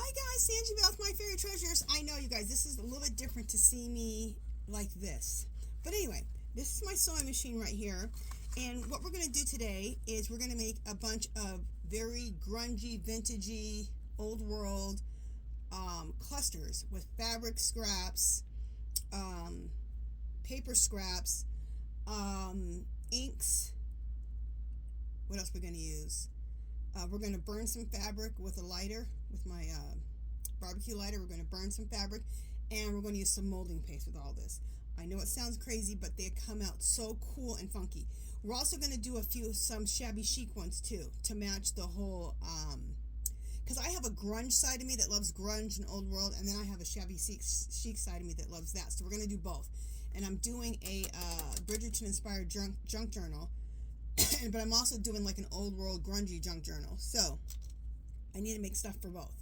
Hi guys, Sanji Bell with My Fairy Treasures. I know you guys, this is a little bit different to see me like this. But anyway, this is my sewing machine right here. And what we're going to do today is we're going to make a bunch of very grungy, vintagey, old world clusters with fabric scraps, paper scraps, inks. What else we're going to use? We're going to burn some fabric with a lighter, with my barbecue lighter. We're going to burn some fabric, and we're going to use some molding paste with all this. I know it sounds crazy, but they come out so cool and funky. We're also going to do some shabby chic ones too, to match the whole, because I have a grunge side of me that loves grunge and old world, and then I have a shabby chic side of me that loves that. So we're going to do both. And I'm doing a Bridgerton inspired junk journal. But I'm also doing like an old world grungy junk journal. So I need to make stuff for both.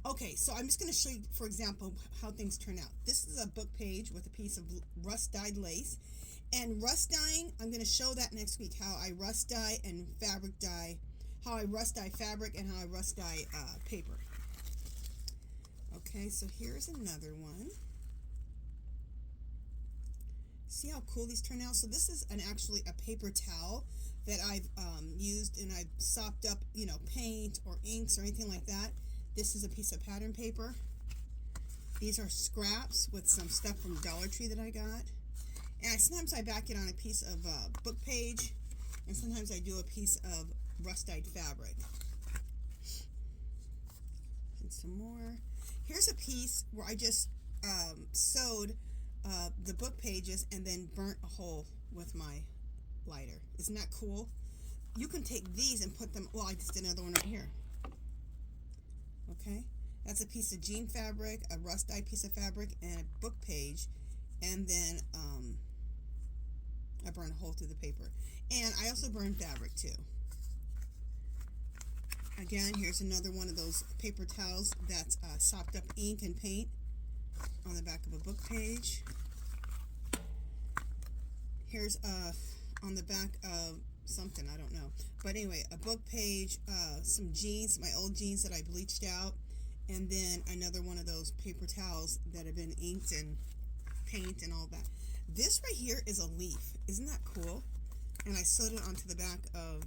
Okay, so I'm just going to show you, for example, how things turn out. This is a book page with a piece of rust dyed lace. And rust dyeing, I'm going to show that next week, how I rust dye and fabric dye, how I rust dye fabric and how I rust dye paper. Okay, so here's another one. See how cool these turn out? So this is actually a paper towel that I've used, and I've sopped up, paint or inks or anything like that. This is a piece of pattern paper. These are scraps with some stuff from Dollar Tree that I got. And sometimes I back it on a piece of book page, and sometimes I do a piece of rust-dyed fabric. And some more. Here's a piece where I just sewed the book pages and then burnt a hole with my lighter. Isn't that cool? You can take these and put them, well, I just did another one right here. Okay, that's a piece of jean fabric, a rust dye piece of fabric, and a book page, and then I burned a hole through the paper. And I also burned fabric too. Again, here's another one of those paper towels that's sopped up ink and paint on the back of a book page. Here's on the back of something, I don't know. But anyway, a book page, some jeans, my old jeans that I bleached out, and then another one of those paper towels that have been inked and paint and all that. This right here is a leaf. Isn't that cool? And I sewed it onto the back of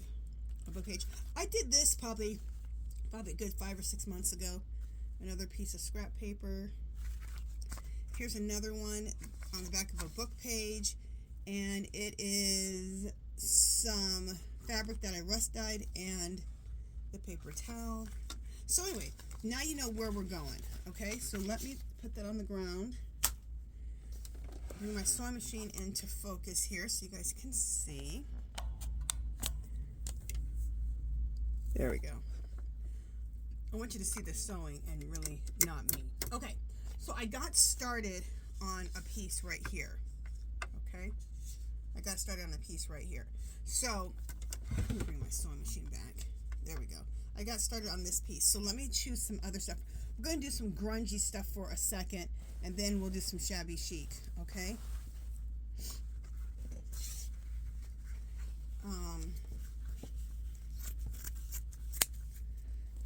a book page. I did this probably a good 5 or 6 months ago. Another piece of scrap paper. Here's another one on the back of a book page, and it is some fabric that I rust dyed and the paper towel. So anyway, now you know where we're going. Okay, so let me put that on the ground. Bring my sewing machine into focus here so you guys can see. There we go. I want you to see the sewing and really not me. Okay, so I got started on a piece right here. Okay, I got started on a piece right here. So let me bring my sewing machine back. There we go. I got started on this piece. So let me choose some other stuff. We're going to do some grungy stuff for a second, and then we'll do some shabby chic. Okay.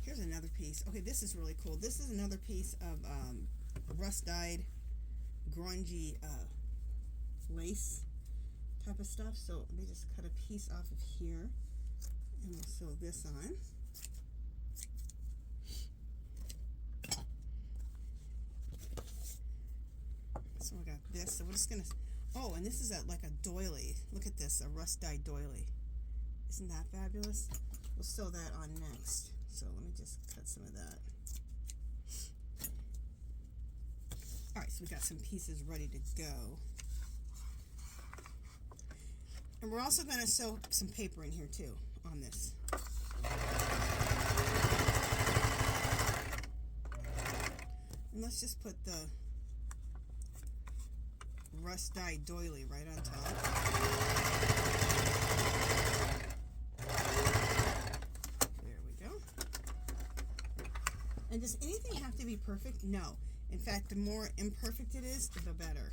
Here's another piece. Okay, this is really cool. This is another piece of rust dyed grungy lace type of stuff. So let me just cut a piece off of here, and we'll sew this on. So we got this. So we're just gonna. Oh, and this is like a doily. Look at this, a rust dyed doily. Isn't that fabulous? We'll sew that on next. So let me just cut some of that. All right, so we got some pieces ready to go. And we're also going to sew some paper in here too on this. And let's just put the rust dyed doily right on top. And does anything have to be perfect? No. In fact, the more imperfect it is, the better.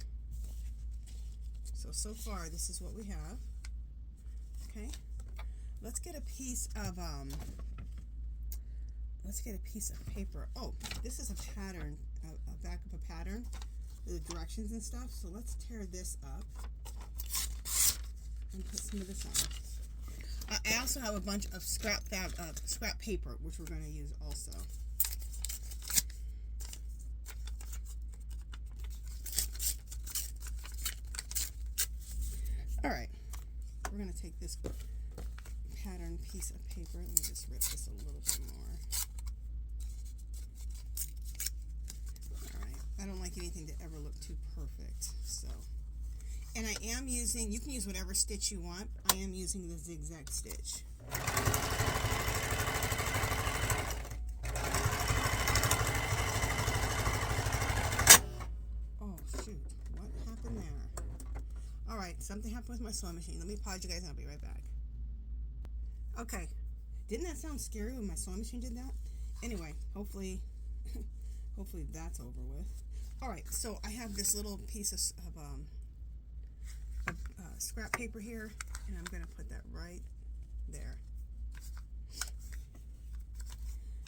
So far, this is what we have. Okay. Let's get a piece of let's get a piece of paper. Oh, this is a pattern, a back of a pattern, the directions and stuff. So let's tear this up and put some of this on. I also have a bunch of scrap paper, which we're going to use also. All right, we're going to take this pattern piece of paper. Let me just rip this a little bit more. All right, I don't like anything to ever look too perfect, so. And I am using, you can use whatever stitch you want. I am using the zigzag stitch. Oh shoot, what happened there? All right, something happened with my sewing machine. Let me pause you guys and I'll be right back. Okay, didn't that sound scary when my sewing machine did that? Anyway, hopefully that's over with. All right, so I have this little piece of scrap paper here, and I'm going to put that right there.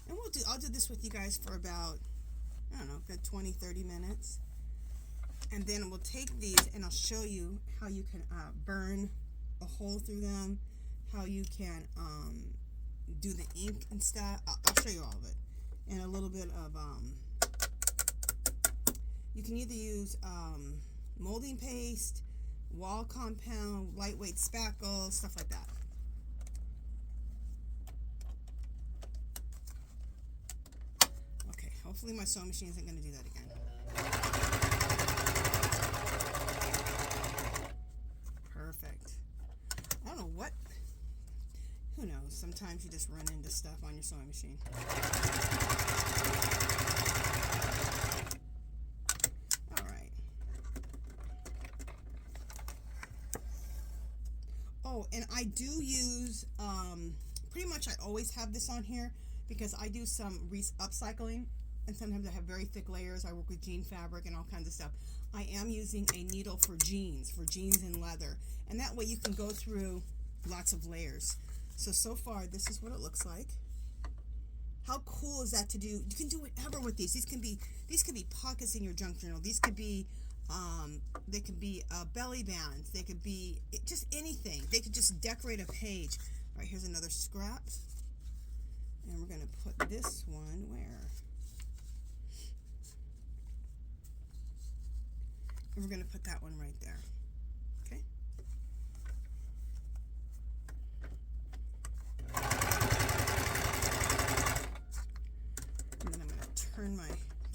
And I'll do this with you guys for about, I don't know, good 20-30 minutes. And then we'll take these and I'll show you how you can burn a hole through them, how you can do the ink and stuff. I'll show you all of it. And a little bit of, you can either use molding paste, wall compound, lightweight spackle, stuff like that. Okay, hopefully my sewing machine isn't going to do that again. Perfect. I don't know what, who knows, sometimes you just run into stuff on your sewing machine. Oh, and I do use, pretty much I always have this on here because I do some upcycling, and sometimes I have very thick layers. I work with jean fabric and all kinds of stuff. I am using a needle for jeans and leather, and that way you can go through lots of layers. So far, this is what it looks like. How cool is that to do? You can do whatever with these. These can be pockets in your junk journal. These could be they could be belly bands. They could be just anything. They could just decorate a page. All right, here's another scrap. And we're going to put this one where? And we're going to put that one right there. Okay? And then I'm going to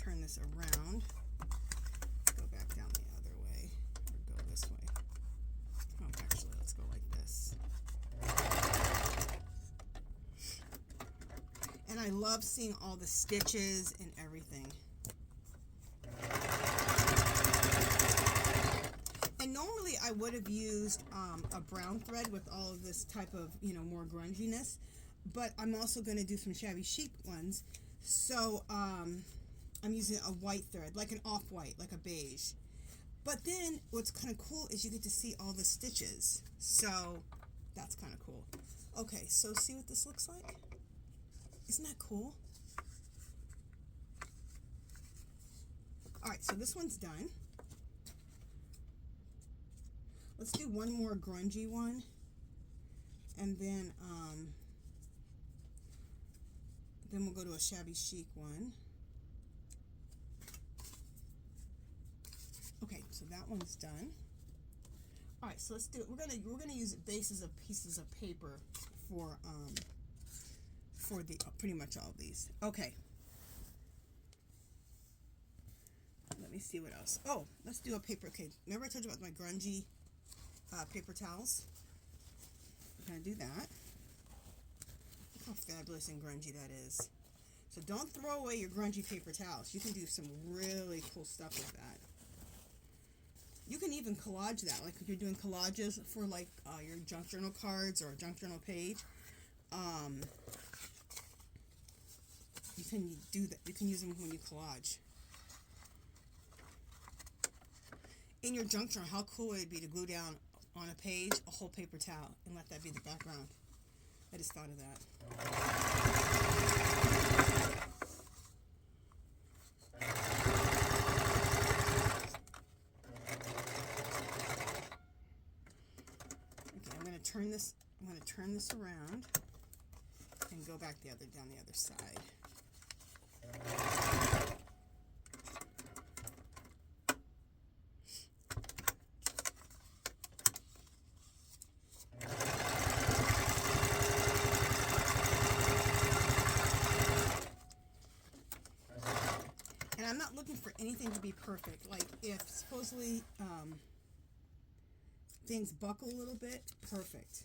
turn this around. Go back down the other way. Or go this way. Oh, actually, let's go like this. And I love seeing all the stitches and everything. And normally I would have used a brown thread with all of this type of, more grunginess. But I'm also going to do some shabby chic ones. So I'm using a white thread, like an off-white, like a beige. But then what's kind of cool is you get to see all the stitches. So that's kind of cool. Okay, so see what this looks like? Isn't that cool? All right, so this one's done. Let's do one more grungy one, and then we'll go to a shabby chic one. Okay, so that one's done. All right, so let's do it. We're gonna use bases of pieces of paper for the pretty much all of these. Okay. Let me see what else. Oh, let's do a paper. Okay, remember I told you about my grungy paper towels? We're gonna do that. Look how fabulous and grungy that is. So don't throw away your grungy paper towels. You can do some really cool stuff with that. You can even collage that, like if you're doing collages for like your junk journal cards or a junk journal page. You can do that. You can use them when you collage. In your junk journal, how cool would it be to glue down on a page a whole paper towel and let that be the background? I just thought of that. Okay, I'm going to turn this around and go back down the other side. And I'm not looking for anything to be perfect. Like if supposedly things buckle a little bit, perfect.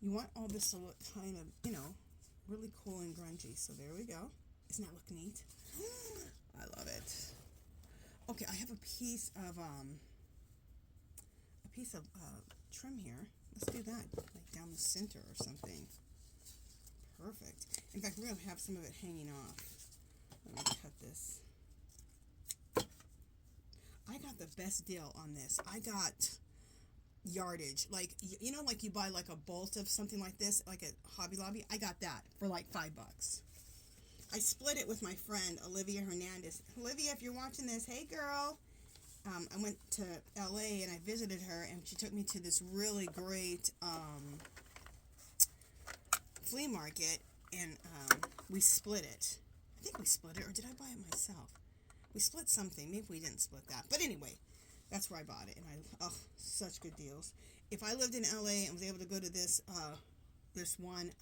You want all this to look kind of, you know, really cool and grungy. So there we go. Doesn't that look neat? I love it. Okay, I have a piece of trim here. Let's do that, like down the center or something. Perfect. In fact, we're going to have some of it hanging off. Let me cut this. I got the best deal on this. I got yardage. Like, you know, like you buy like a bolt of something like this, like at Hobby Lobby. I got that for like $5. I split it with my friend, Olivia Hernandez. Olivia, if you're watching this, hey girl. I went to LA and I visited her, and she took me to this really great flea market, and we split it. I think we split it, or did I buy it myself? We split something. Maybe we didn't split that. But anyway, that's where I bought it, and such good deals. If I lived in LA and was able to go to this one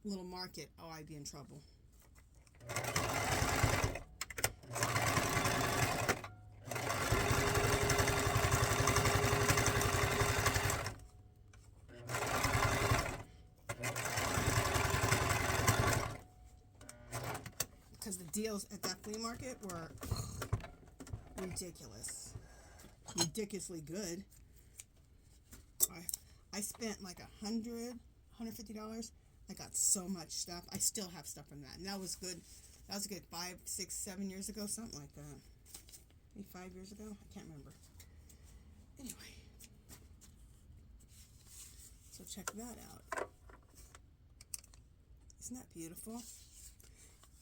little market, I'd be in trouble. Because the deals at that flea market were ridiculously good. I spent like $150. I got so much stuff. I still have stuff from that, and that was good. That was good 5, 6, 7 years ago, something like that. Maybe 5 years ago. I can't remember. Anyway, so check that out. Isn't that beautiful?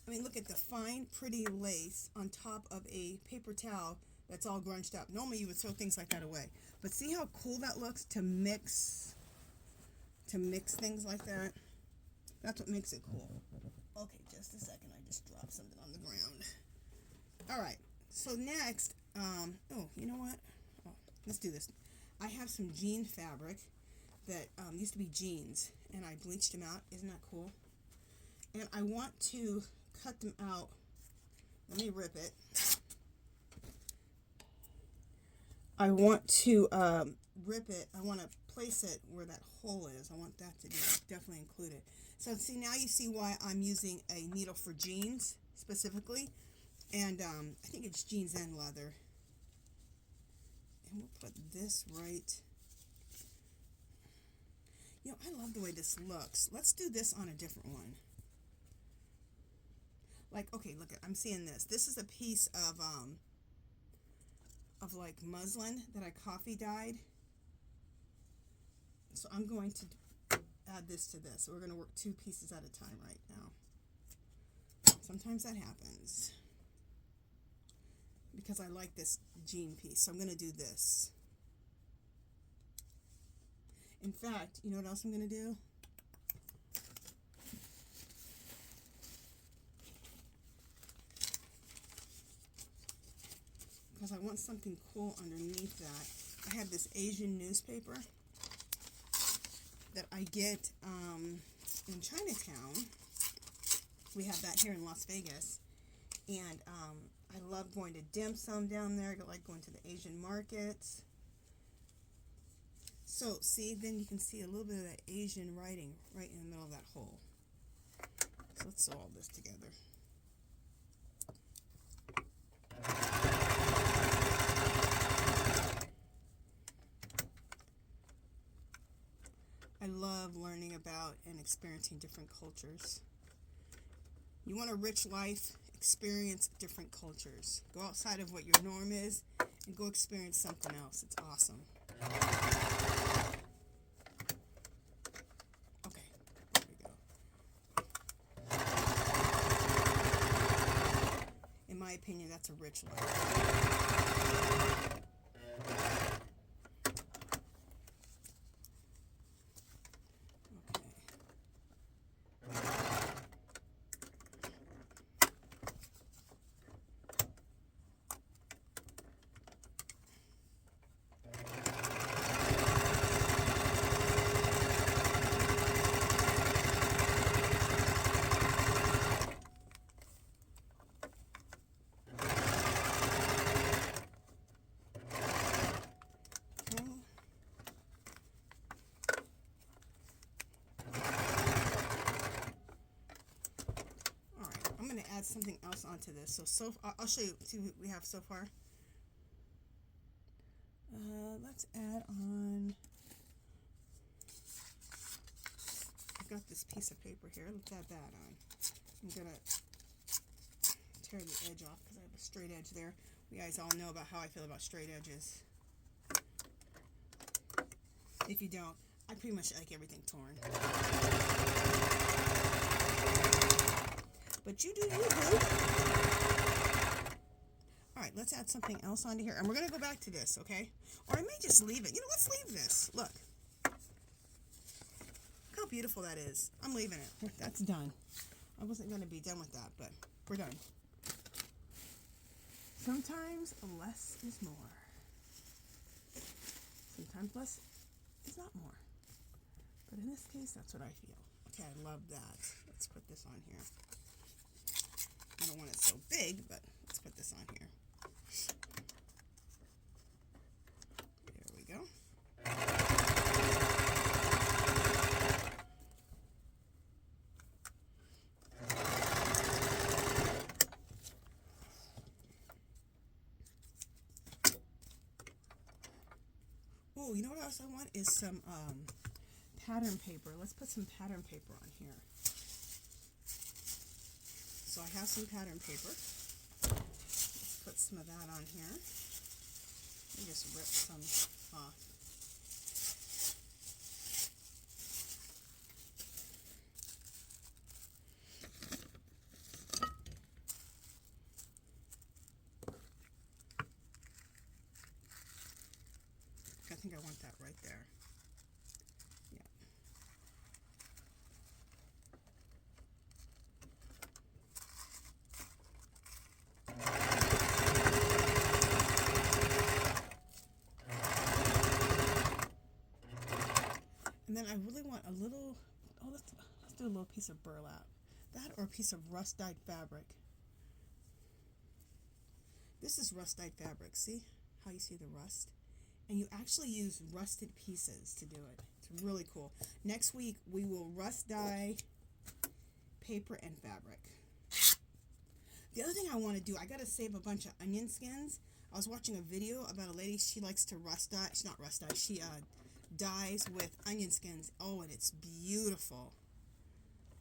I mean, look at the fine, pretty lace on top of a paper towel that's all grunged up. Normally, you would throw things like that away. But see how cool that looks to mix things like that? That's what makes it cool. Okay, just a second. I just dropped something on the ground. All right. So next, oh, you know what? Oh, let's do this. I have some jean fabric that used to be jeans, and I bleached them out. Isn't that cool? And I want to cut them out. Let me rip it. I want to rip it. I want to place it where that hole is. I want that to be definitely included. So see, now you see why I'm using a needle for jeans specifically. And I think it's jeans and leather. And we'll put this right. You know, I love the way this looks. Let's do this on a different one. Like, okay, look, I'm seeing this. This is a piece of like muslin that I coffee dyed. So I'm going to add this to this. So we're going to work 2 pieces at a time right now. Sometimes that happens because I like this jean piece. So I'm going to do this. In fact, you know what else I'm going to do? Because I want something cool underneath that. I have this Asian newspaper that I get in Chinatown. We have that here in Las Vegas. And I love going to dim sum down there. I like going to the Asian markets. So, see, then you can see a little bit of that Asian writing right in the middle of that hole. So let's sew all this together. I love learning about and experiencing different cultures. You want a rich life? Experience different cultures. Go outside of what your norm is and go experience something else. It's awesome. Okay, there we go. In my opinion, that's a rich light. Add something else onto this. So I'll show you. See what we have so far. Let's add on. I've got this piece of paper here. Let's add that on. I'm gonna tear the edge off because I have a straight edge there. You guys all know about how I feel about straight edges. If you don't, I pretty much like everything torn. But you do you, boo. Alright, let's add something else onto here. And we're going to go back to this, okay? Or I may just leave it. You know, let's leave this. Look. Look how beautiful that is. I'm leaving it. That's done. I wasn't going to be done with that, but we're done. Sometimes less is more. Sometimes less is not more. But in this case, that's what I feel. Okay, I love that. Let's put this on here. I don't want it so big, but let's put this on here. There we go. Oh, you know what else I want is some pattern paper. Let's put some pattern paper on here. So I have some pattern paper. Let's put some of that on here. Let me just rip some off. I think I want that right there. Yeah. And then I really want a little, let's do a little piece of burlap. That or a piece of rust dyed fabric. This is rust dyed fabric. See how you see the rust? And you actually use rusted pieces to do it. It's really cool. Next week we will rust dye paper and fabric. The other thing I want to do, I got to save a bunch of onion skins. I was watching a video about a lady, she likes to rust dye. She's not rust dye, she dyes with onion skins. Oh, and it's beautiful.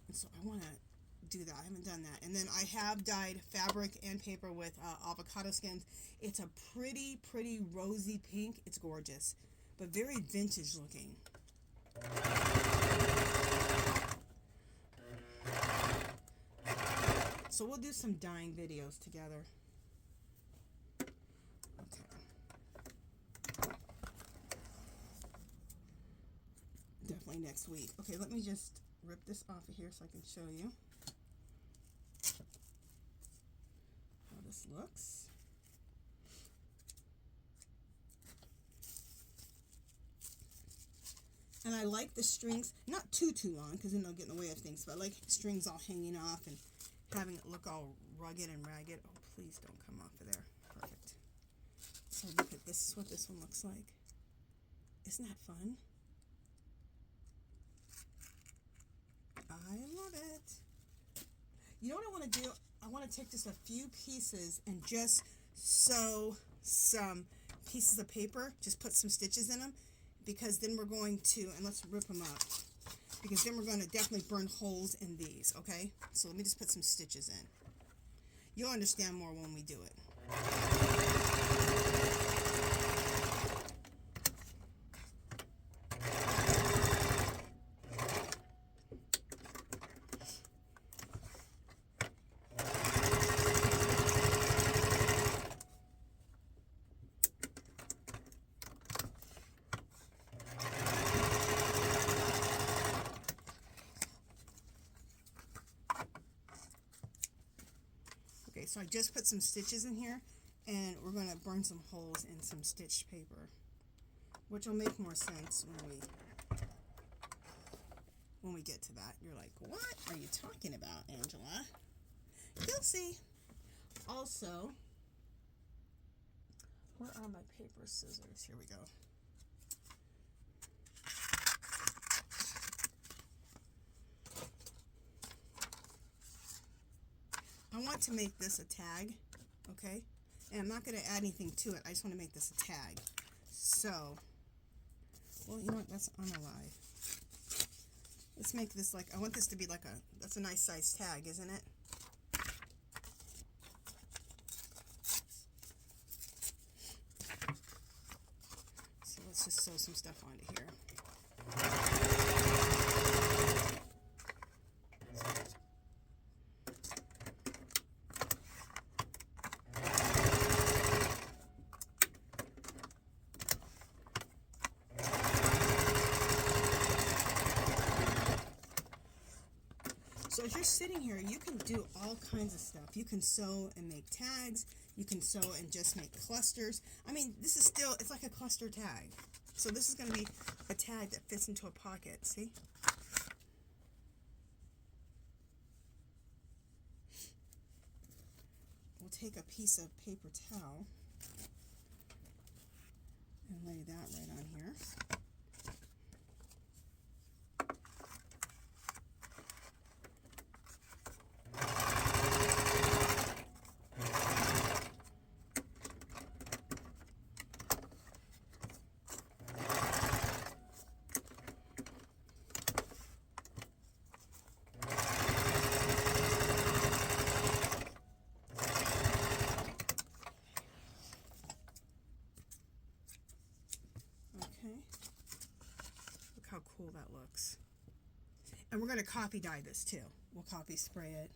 And so I want to do that. I haven't done that. And then I have dyed fabric and paper with avocado skins. It's a pretty rosy pink. It's gorgeous, but very vintage looking. So we'll do some dyeing videos together. Definitely next week. Okay, let me just rip this off of here so I can show you how this looks. And I like the strings, not too long, because then they'll get in the way of things, but I like strings all hanging off and having it look all rugged and ragged. Oh, please don't come off of there. Perfect. So look at this, is what this one looks like. Isn't that fun? I love it. You know what I want to do? I want to take just a few pieces and just sew some pieces of paper, just put some stitches in them, because then we're going to, and let's rip them up, because then we're going to definitely burn holes in these, okay? So let me just put some stitches in. You'll understand more when we do it. so I just put some stitches in here, and we're going to burn some holes in some stitched paper, which will make more sense when we get to that. You're like, what are you talking about, Angela? You'll see. Also, where are my paper scissors? Here we go. I want to make this a tag, okay? And I'm not going to add anything to it. I just want to make this a tag. So, well, you know what? That's unalive. Let's make this like, I want this to be like that's a nice size tag, isn't it? So let's just sew some stuff onto here. So as you're sitting here, you can do all kinds of stuff. You can sew and make tags. You can sew and just make clusters. I mean, this is still, it's like a cluster tag. So this is going to be a tag that fits into a pocket, see? We'll take a piece of paper towel and lay that right on here. How cool that looks. And we're going to copy dye this too. We'll copy spray it.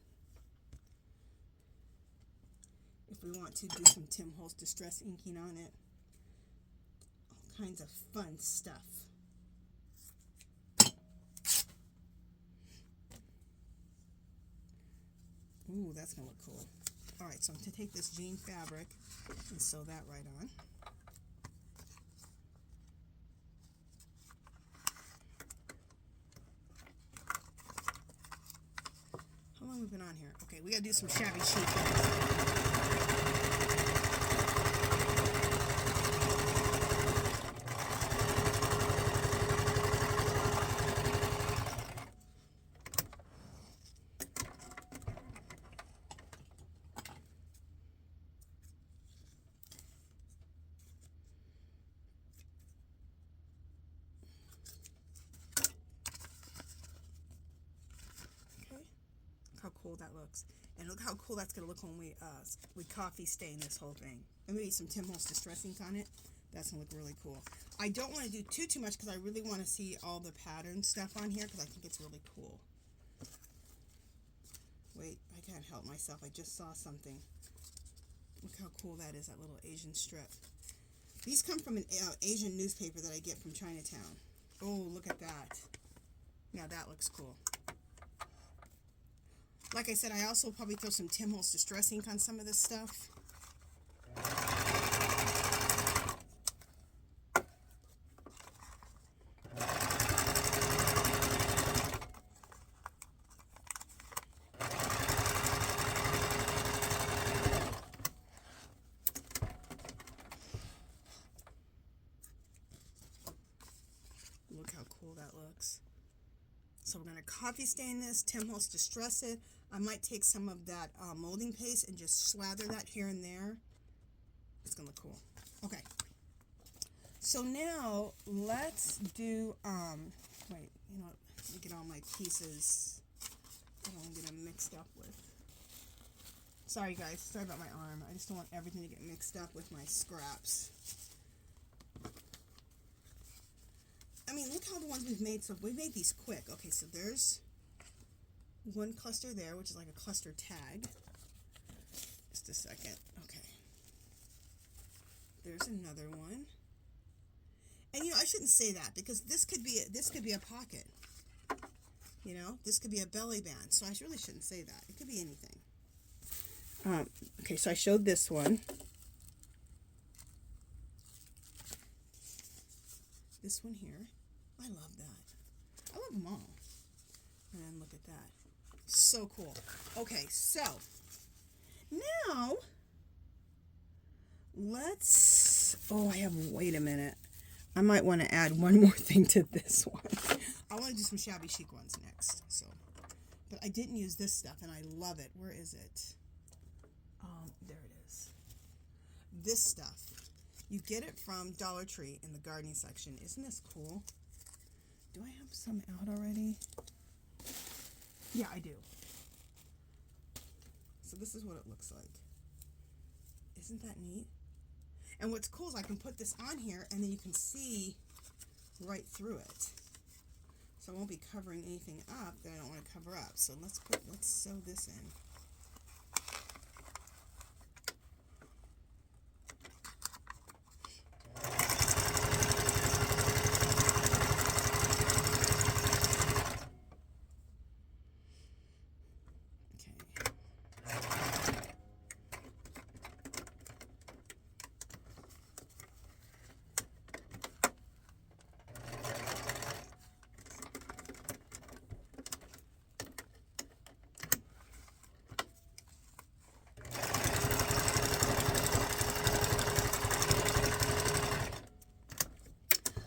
If we want to do some Tim Holtz Distress inking on it. All kinds of fun stuff. Ooh, that's going to look cool. Alright, so I'm going to take this jean fabric and sew that right on. How long have we been on here? Okay, we gotta do some shabby chic. How cool that looks, and look how cool that's gonna look when we coffee stain this whole thing, and maybe some Tim Holtz Distress ink on it. That's gonna look really cool. I don't want to do too much because I really want to see all the pattern stuff on here because I think it's really cool. Wait, I can't help myself. I just saw something. Look how cool that is, that little Asian strip. These come from an Asian newspaper that I get from Chinatown. Oh, look at that. Now that looks cool. Like I said, I also will probably throw some Tim Holtz Distress ink on some of this stuff. Look how cool that looks. So we're going to coffee stain this, Tim Holtz Distress it. I might take some of that molding paste and just slather that here and there. It's going to look cool. Okay. So now let's do, wait, you know what? Let me get all my pieces. I don't want to get them mixed up with. Sorry guys, sorry about my arm. I just don't want everything to get mixed up with my scraps. I mean, look how the ones we've made. So we made these quick. Okay, so there's one cluster there, which is like a cluster tag. Just a second. Okay. There's another one. And you know, I shouldn't say that because this could be a pocket. You know, this could be a belly band. So I really shouldn't say that. It could be anything. Okay, so I showed this one. This one here. I love that. I love them all. And then look at that. So cool. Okay, so now let's, wait a minute. I might want to add one more thing to this one. I want to do some shabby chic ones next. So, but I didn't use this stuff and I love it. Where is it? There it is. This stuff. You get it from Dollar Tree in the gardening section. Isn't this cool? Do I have some out already? Yeah, I do. So this is what it looks like. Isn't that neat? And what's cool is I can put this on here and then you can see right through it. So I won't be covering anything up that I don't want to cover up. So let's sew this in.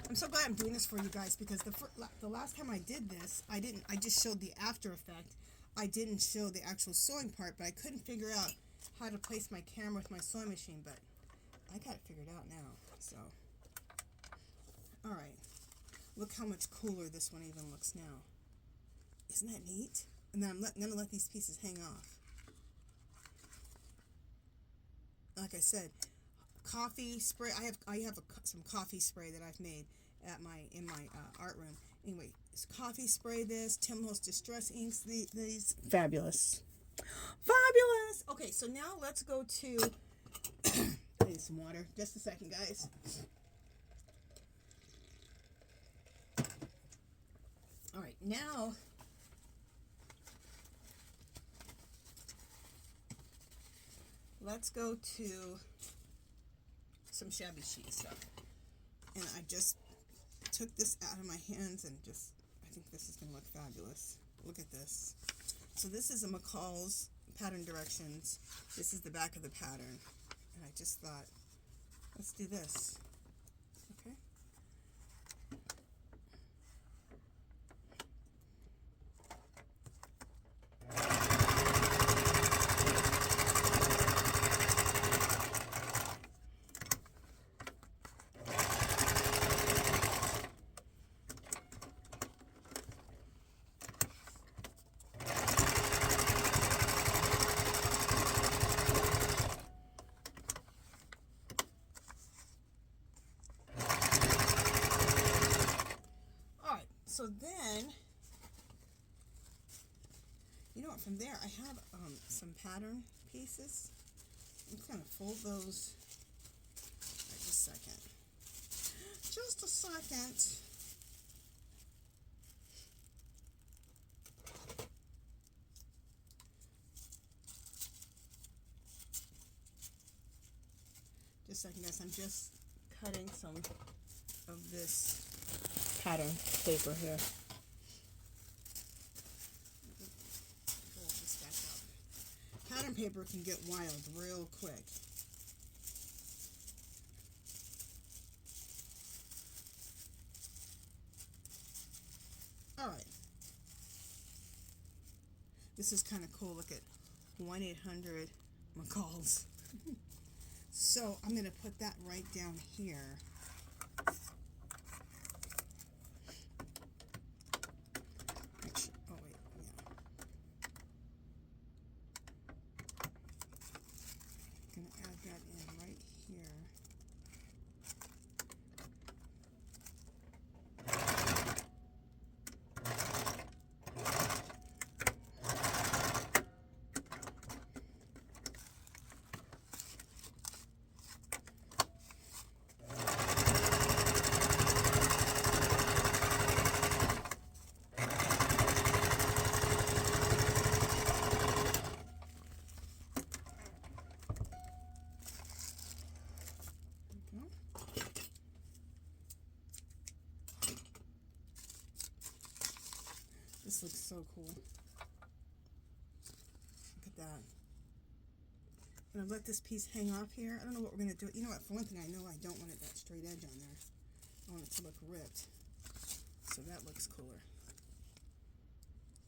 I'm so glad I'm doing this for you guys because the last time I did this, I just showed the after effect. I didn't show the actual sewing part, but I couldn't figure out how to place my camera with my sewing machine, but I got it figured out now. So, all right, look how much cooler this one even looks now. Isn't that neat? And then I'm gonna let these pieces hang off. Like I said, coffee spray. I have some coffee spray that I've made at in my art room. Anyway, it's coffee spray. This Tim Holtz Distress inks. These fabulous, fabulous. Okay, so now let's go to. I need some water. Just a second, guys. All right, now. Let's go to some shabby chic stuff. And I just took this out of my hands and I think this is going to look fabulous. Look at this. So this is a McCall's pattern directions. This is the back of the pattern. And I just thought, let's do this. Okay. So then, you know what, from there I have some pattern pieces. I'm just going to fold those. Right, just a second. Just a second. Just a second, guys. I'm just cutting some of this pattern paper here. Fold this back up. Pattern paper can get wild real quick. All right. This is kind of cool. Look at 1-800 McCall's. So I'm going to put that right down here. This looks so cool. Look at that. I'm going to let this piece hang off here. I don't know what we're going to do. You know what? For one thing, I know I don't want it that straight edge on there. I want it to look ripped. So that looks cooler.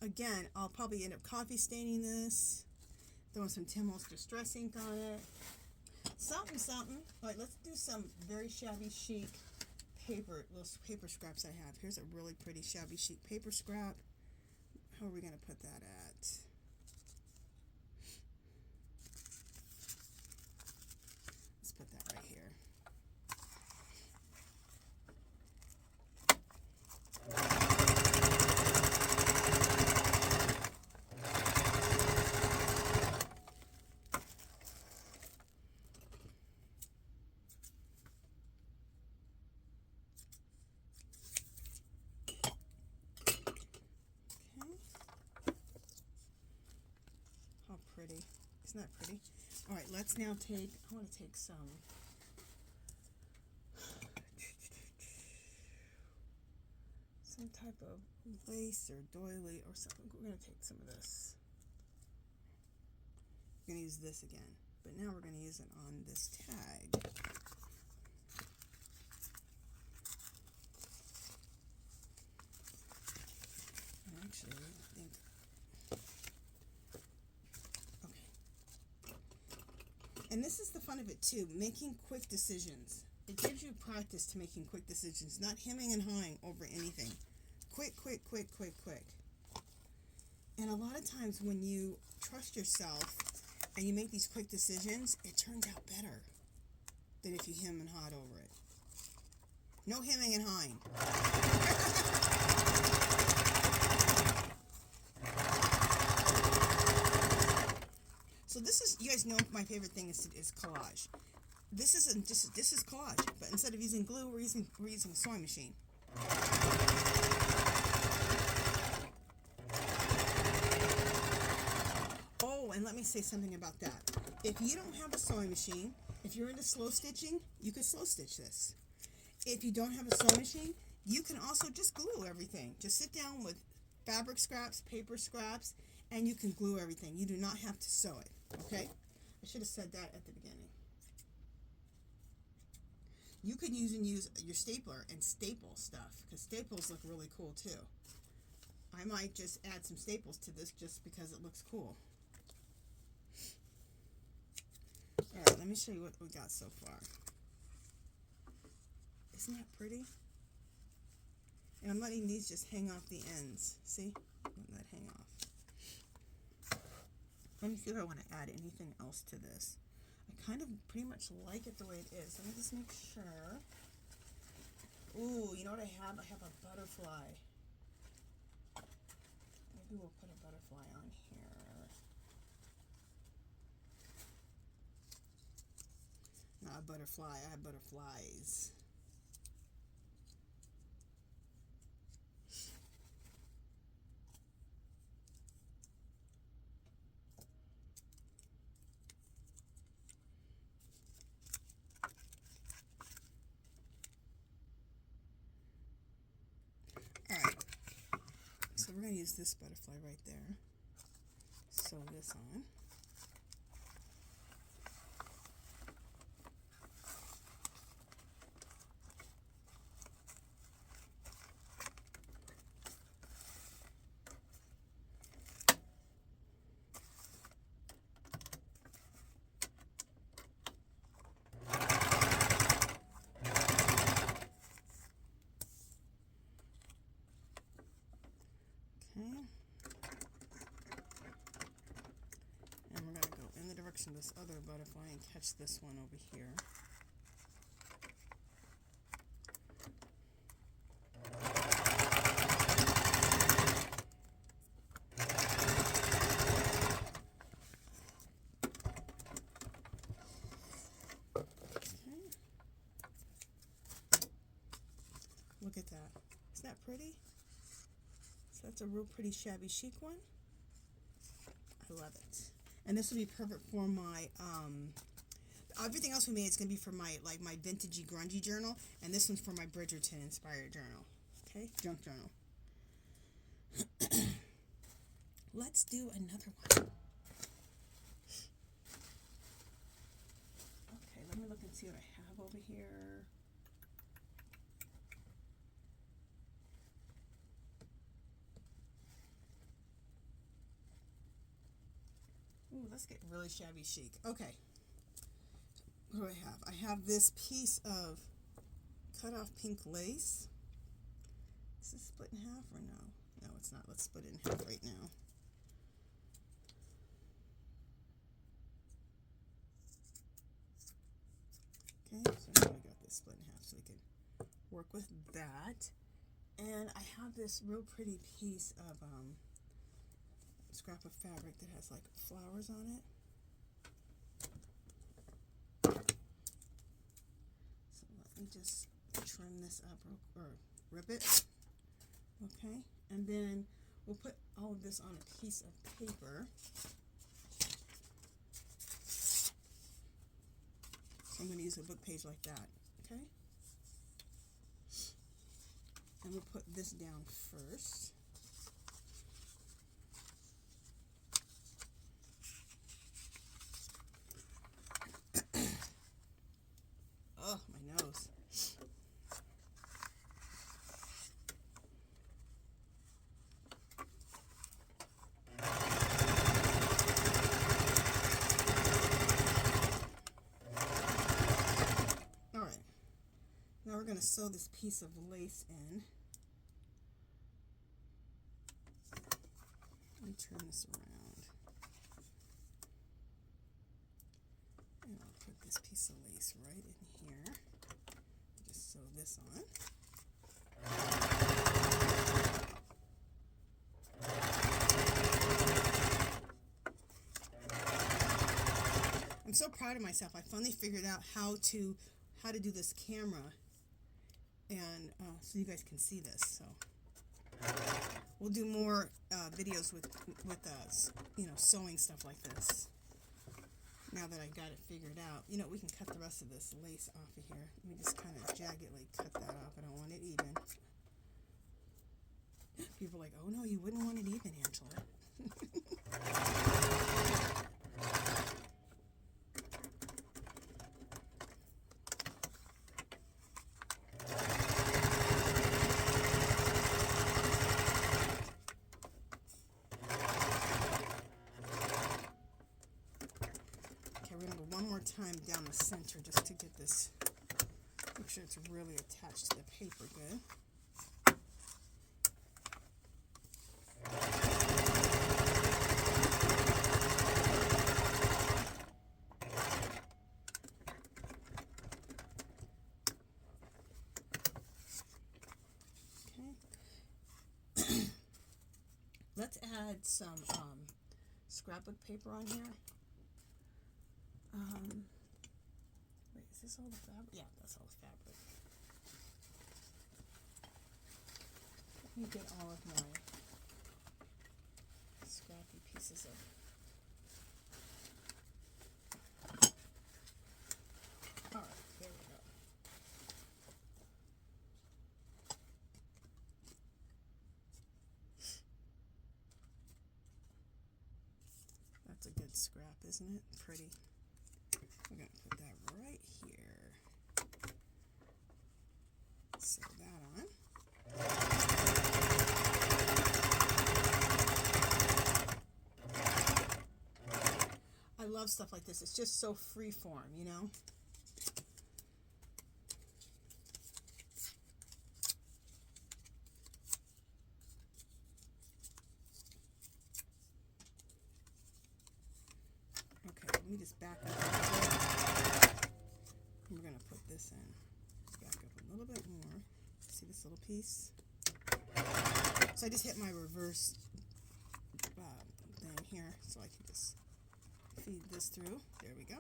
Again, I'll probably end up coffee staining this. Throwing some Tim Holtz Distress ink on it. Something, something. All right, let's do some very shabby chic paper, those paper scraps I have. Here's a really pretty shabby chic paper scrap. How are we going to put that at? Let's put that right here. Pretty. Isn't that pretty? All right, let's now take, I want to take some type of lace or doily or something. We're going to take some of this. We're going to use this again, but now we're going to use it on this tag. And actually, I think and this is the fun of it too, making quick decisions. It gives you practice to making quick decisions, not hemming and hawing over anything. Quick, quick, quick, quick, quick. And a lot of times when you trust yourself and you make these quick decisions, it turns out better than if you hem and hawed over it. No hemming and hawing. So this is, you guys know my favorite thing is collage. This isn't just, this is collage, but instead of using glue, we're using a sewing machine. Oh, and let me say something about that. If you don't have a sewing machine, if you're into slow stitching, you could slow stitch this. If you don't have a sewing machine, you can also just glue everything. Just sit down with fabric scraps, paper scraps, and you can glue everything. You do not have to sew it. Okay? I should have said that at the beginning. You could use your stapler and staple stuff, because staples look really cool too. I might just add some staples to this just because it looks cool. Alright, let me show you what we got so far. Isn't that pretty? And I'm letting these just hang off the ends. See? Letting that hang off. Let me see if I want to add anything else to this. I kind of pretty much like it the way it is. Let me just make sure. Ooh, you know what I have? I have a butterfly. Maybe we'll put a butterfly on here. Not a butterfly, I have butterflies. So we're going to use this butterfly right there. Sew this on. And we're going to go in the direction of this other butterfly and catch this one over here. Look at that. Isn't that pretty? So that's a real pretty shabby chic one. I love it. And this will be perfect for my, everything else we made is going to be for my, like, my vintagey grungy journal. And this one's for my Bridgerton inspired journal. Okay? Junk journal. let's do another one. Okay, let me look and see what I have over here. Ooh, let's get really shabby chic. Okay. What do I have? I have this piece of cut off pink lace. Is this split in half or no? No, it's not. Let's split it in half right now. Okay, so now we got this split in half so we can work with that. And I have this real pretty piece of scrap of fabric that has like flowers on it. So let me just trim this up or rip it. Okay, and then we'll put all of this on a piece of paper. So I'm going to use a book page like that. Okay, and we'll put this down first. Oh, my nose. All right. Now we're going to sew this piece of lace in. Let me turn this around. And I'll put this piece of lace right in here. Just sew this on. I'm so proud of myself. I finally figured out how to do this camera, and so you guys can see this. So we'll do more videos with you know, sewing stuff like this. Now that I got it figured out, you know, we can cut the rest of this lace off of here. Let me just kind of jaggedly cut that off. I don't want it even. People are like, oh no, you wouldn't want it even, Angela. Time down the center just to get this, make sure it's really attached to the paper good. Okay. Let's add some scrapbook paper on here. Wait, is this all the fabric? Yeah, that's all the fabric. Let me get all of my scrappy pieces of. All right, there we go. That's a good scrap, isn't it? Pretty. We're going to put that right here. Sew that on. I love stuff like this. It's just so free form, you know? Okay, let me just back up a little bit. We're going to put this in. Back up a little bit more. See this little piece? So I just hit my reverse thing here, so I can just feed this through. There we go.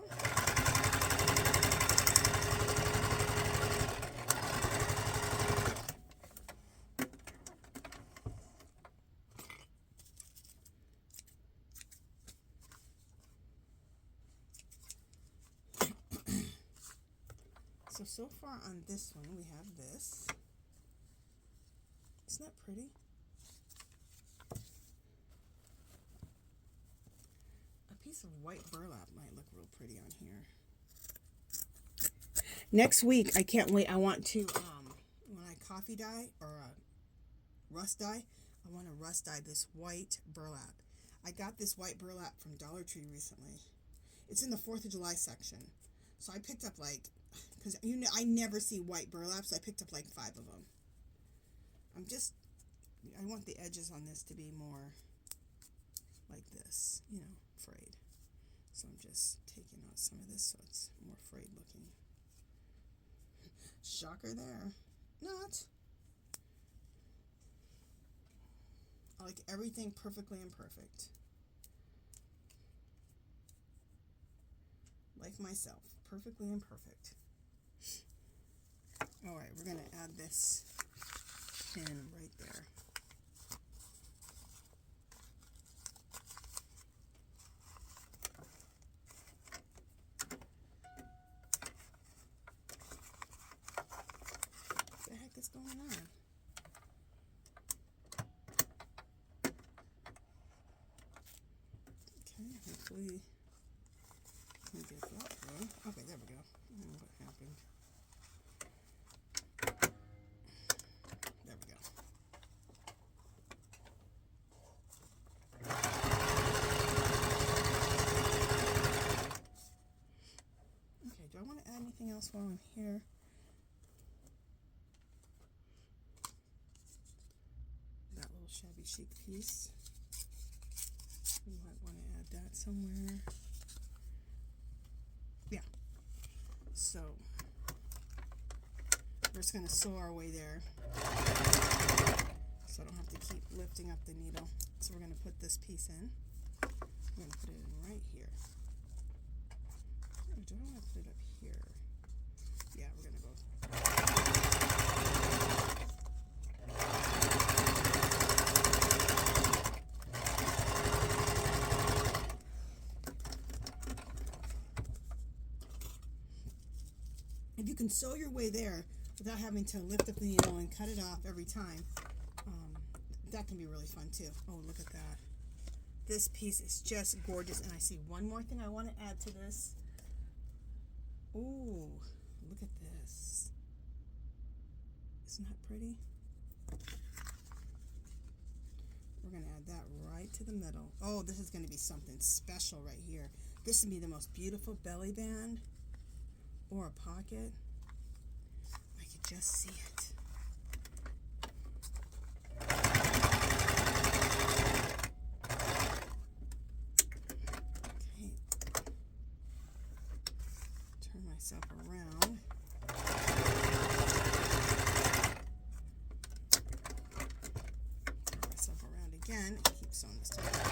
So far on this one, we have this. Isn't that pretty? piece of white burlap might look real pretty on here. Next week, I can't wait. I want to, when I coffee dye or rust dye, I want to rust dye this white burlap. I got this white burlap from Dollar Tree recently. It's in the 4th of July section. So I picked up like, because you know, I never see white burlap, so I picked up like 5 of them. I want the edges on this to be more like this, you know, frayed. So I'm just taking out some of this so it's more frayed looking. Shocker there. Not. I like everything perfectly imperfect. Like myself, perfectly imperfect. Alright, we're going to add this pin right there. What the heck is going on? Okay, hopefully we get that through. Okay, there we go. I don't know what happened. There we go. Okay, do I want to add anything else while I'm here? That little shabby chic piece. We might want to add that somewhere. Yeah. So we're just going to sew our way there. So I don't have to keep lifting up the needle. So we're going to put this piece in. We're going to put it in right here. Oh, do I want to put it up here? Yeah, we're going to go. If you can sew your way there without having to lift up the needle and cut it off every time, that can be really fun too. Oh, look at that. This piece is just gorgeous. And I see one more thing I want to add to this. Ooh, look at this. Isn't that pretty? We're going to add that right to the middle. Oh, this is going to be something special right here. This would be the most beautiful belly band or a pocket. I could just see it. Myself around. Turn myself around again and keep sewing this together.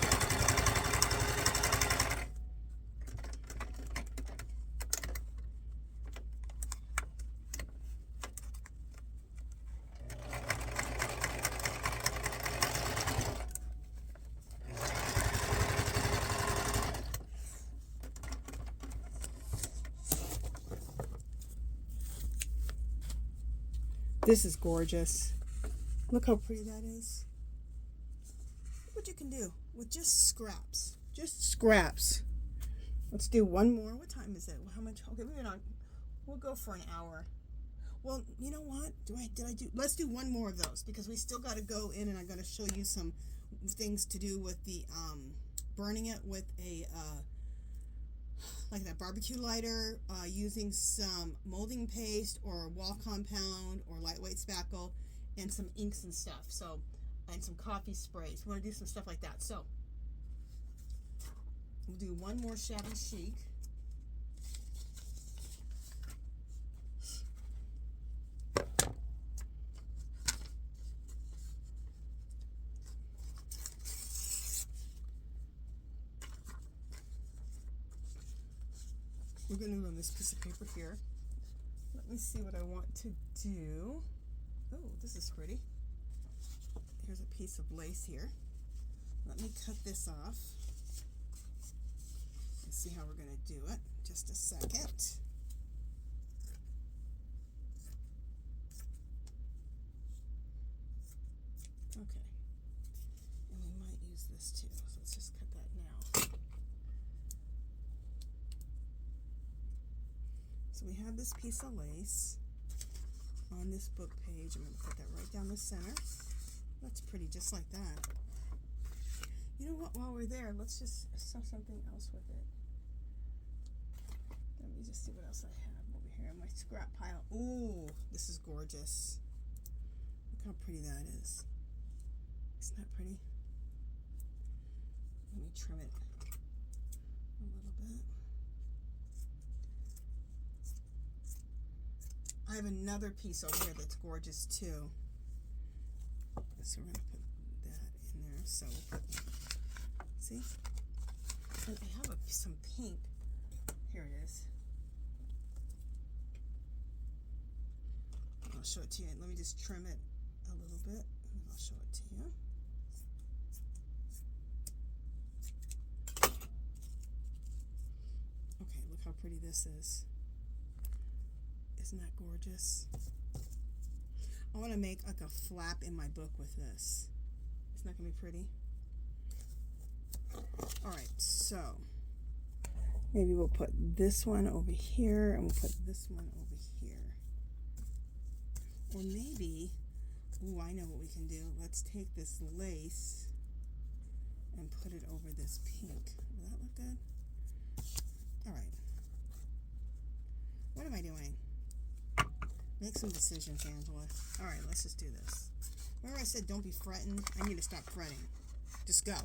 This is gorgeous. Look how pretty that is. Look what you can do with just scraps. Just scraps. Let's do one more. What time is it? How much? Okay, we'll go for an hour. Well, you know what? Let's do one more of those because we still got to go in and I'm going to show you some things to do with the burning it with a like that barbecue lighter, using some molding paste or wall compound or lightweight spackle and some inks and stuff. So, and some coffee sprays. We want to do some stuff like that. So, we'll do one more shabby chic. We're going to go on this piece of paper here. Let me see what I want to do. Oh, this is pretty. Here's a piece of lace here. Let me cut this off and see how we're going to do it. Just a second. Okay. And we might use this too. So let's just cut that now. So we have this piece of lace on this book page. I'm going to put that right down the center. That's pretty, just like that. You know what, while we're there, let's just sew something else with it. Let me just see what else I have over here in my scrap pile. Ooh, this is gorgeous. Look how pretty that is. Isn't that pretty? Let me trim it a little bit. I have another piece over here that's gorgeous too. So we're going to put that in there. So we'll put, see? And I have some pink. Here it is. I'll show it to you. Let me just trim it a little bit, and then I'll show it to you. Okay, look how pretty this is. Isn't that gorgeous? I want to make like a flap in my book with this. Isn't that going to be pretty? Alright, so maybe we'll put this one over here and we'll put this one over here. Or maybe, ooh, I know what we can do. Let's take this lace and put it over this pink. Will that look good? Alright. What am I doing? Make some decisions, Angela. Alright, let's just do this. Remember I said don't be fretting? I need to stop fretting. Just go.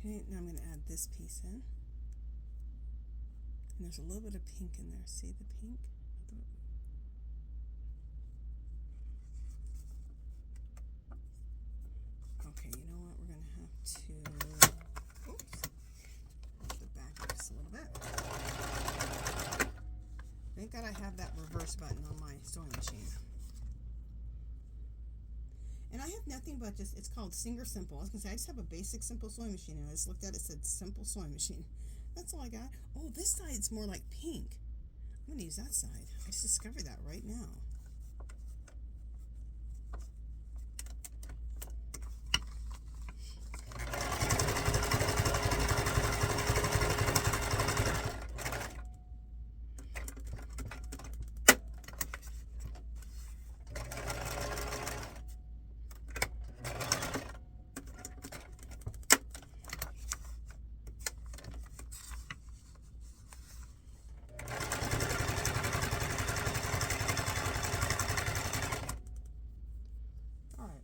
Okay, now I'm going to add this piece in. And there's a little bit of pink in there. See the pink? Okay, you know what? We're going to have to, oops, move the back just a little bit. Thank God I have that reverse button on my sewing machine. And I have nothing but just, it's called Singer Simple. I was going to say, I just have a basic simple sewing machine. And I just looked at it, said simple sewing machine. That's all I got. Oh, this side's more like pink. I'm going to use that side. I just discovered that right now.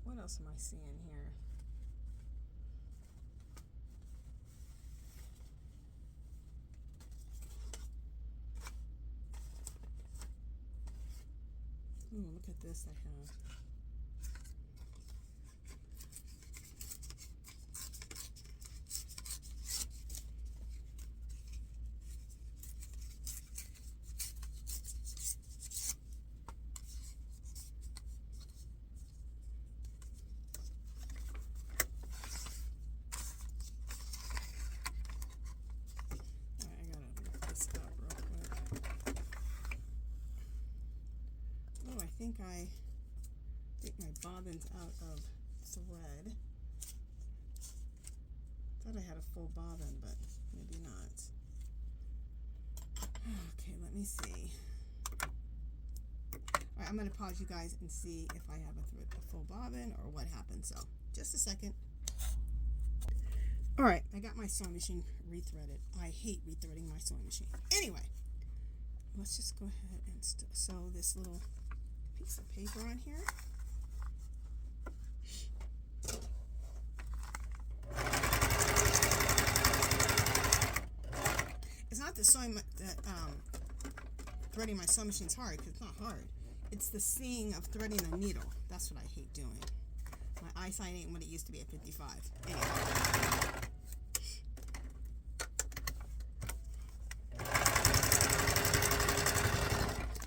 What else am I seeing here? Ooh, look at this I have. I think my bobbin's out of thread. Thought I had a full bobbin, but maybe not. Okay, let me see. Alright, I'm going to pause you guys and see if I have a full bobbin or what happened. So, just a second. Alright, I got my sewing machine rethreaded. I hate rethreading my sewing machine. Anyway, let's just go ahead and sew this little piece of paper on here. It's not the sewing that threading my sewing machine's hard, because it's not hard. It's the seeing of threading a needle. That's what I hate doing. My eyesight ain't what it used to be at 55. Anyway.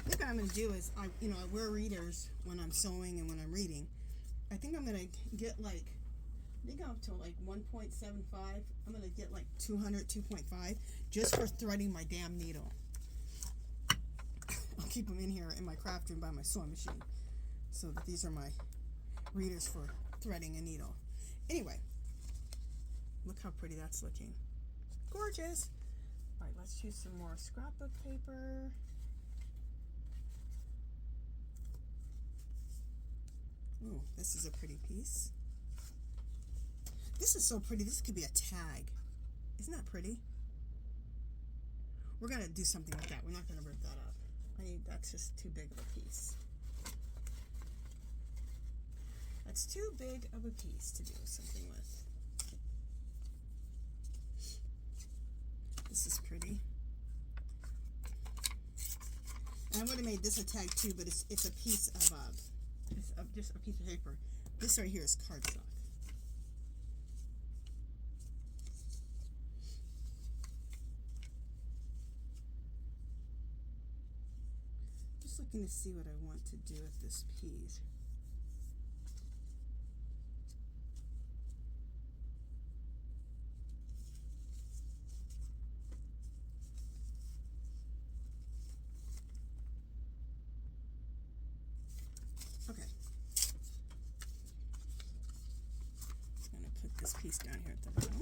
What I'm going to do is, I wear readers when I'm sewing and when I'm reading, I think I'm gonna get like, I think I'm up to like 1.75. I'm gonna get like 200, 2.5 just for threading my damn needle. I'll keep them in here in my craft room by my sewing machine. So that these are my readers for threading a needle. Anyway, look how pretty that's looking. Gorgeous. All right, let's choose some more scrapbook paper. Oh, this is a pretty piece. This is so pretty. This could be a tag. Isn't that pretty? We're gonna do something with that. We're not gonna rip that up. That's just too big of a piece. That's too big of a piece to do something with. This is pretty. And I would have made this a tag too, but it's a piece of just a piece of paper. This right here is cardstock. Just looking to see what I want to do with this piece. Okay. I'm going to put this piece down here at the bottom.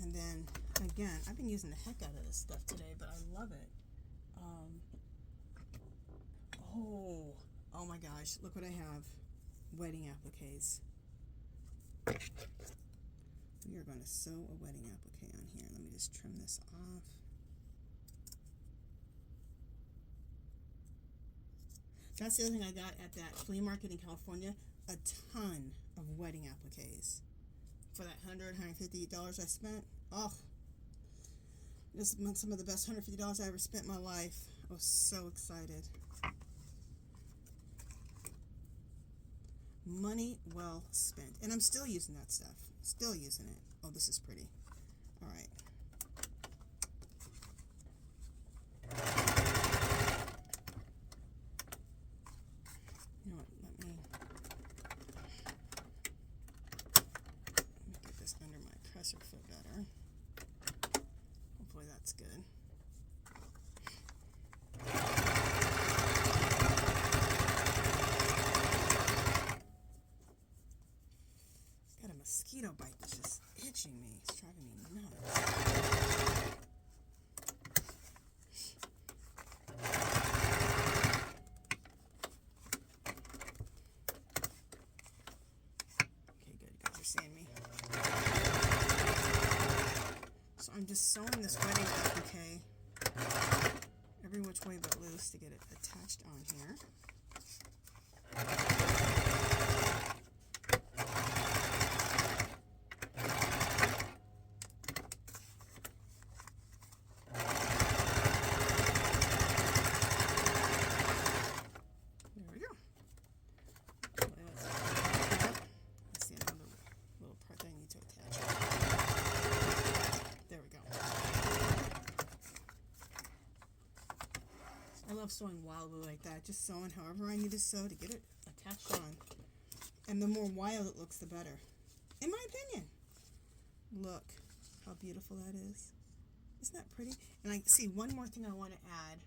And then, again, I've been using the heck out of this stuff today, but I love it. Oh my gosh, look what I have. Wedding appliques. We are going to sew a wedding applique on here. Let me just trim this off. That's the other thing I got at that flea market in California. A ton of wedding appliques. For that $100, $150 I spent. Oh, this is some of the best $150 I ever spent in my life. I was so excited. Money well spent. And I'm still using that stuff. Still using it. Oh, this is pretty. All right. You know what? Let me get this under my presser foot better. Hopefully that's good. Mosquito bite that's just itching me. It's driving me nuts. Okay, good. You guys are seeing me. So I'm just sewing this wedding applique every which way but loose to get it attached on here. I love sewing wildly like that, just sewing however I need to sew to get it attached on. And the more wild it looks, the better, in my opinion. Look how beautiful that is. Isn't that pretty? And I see one more thing I want to add.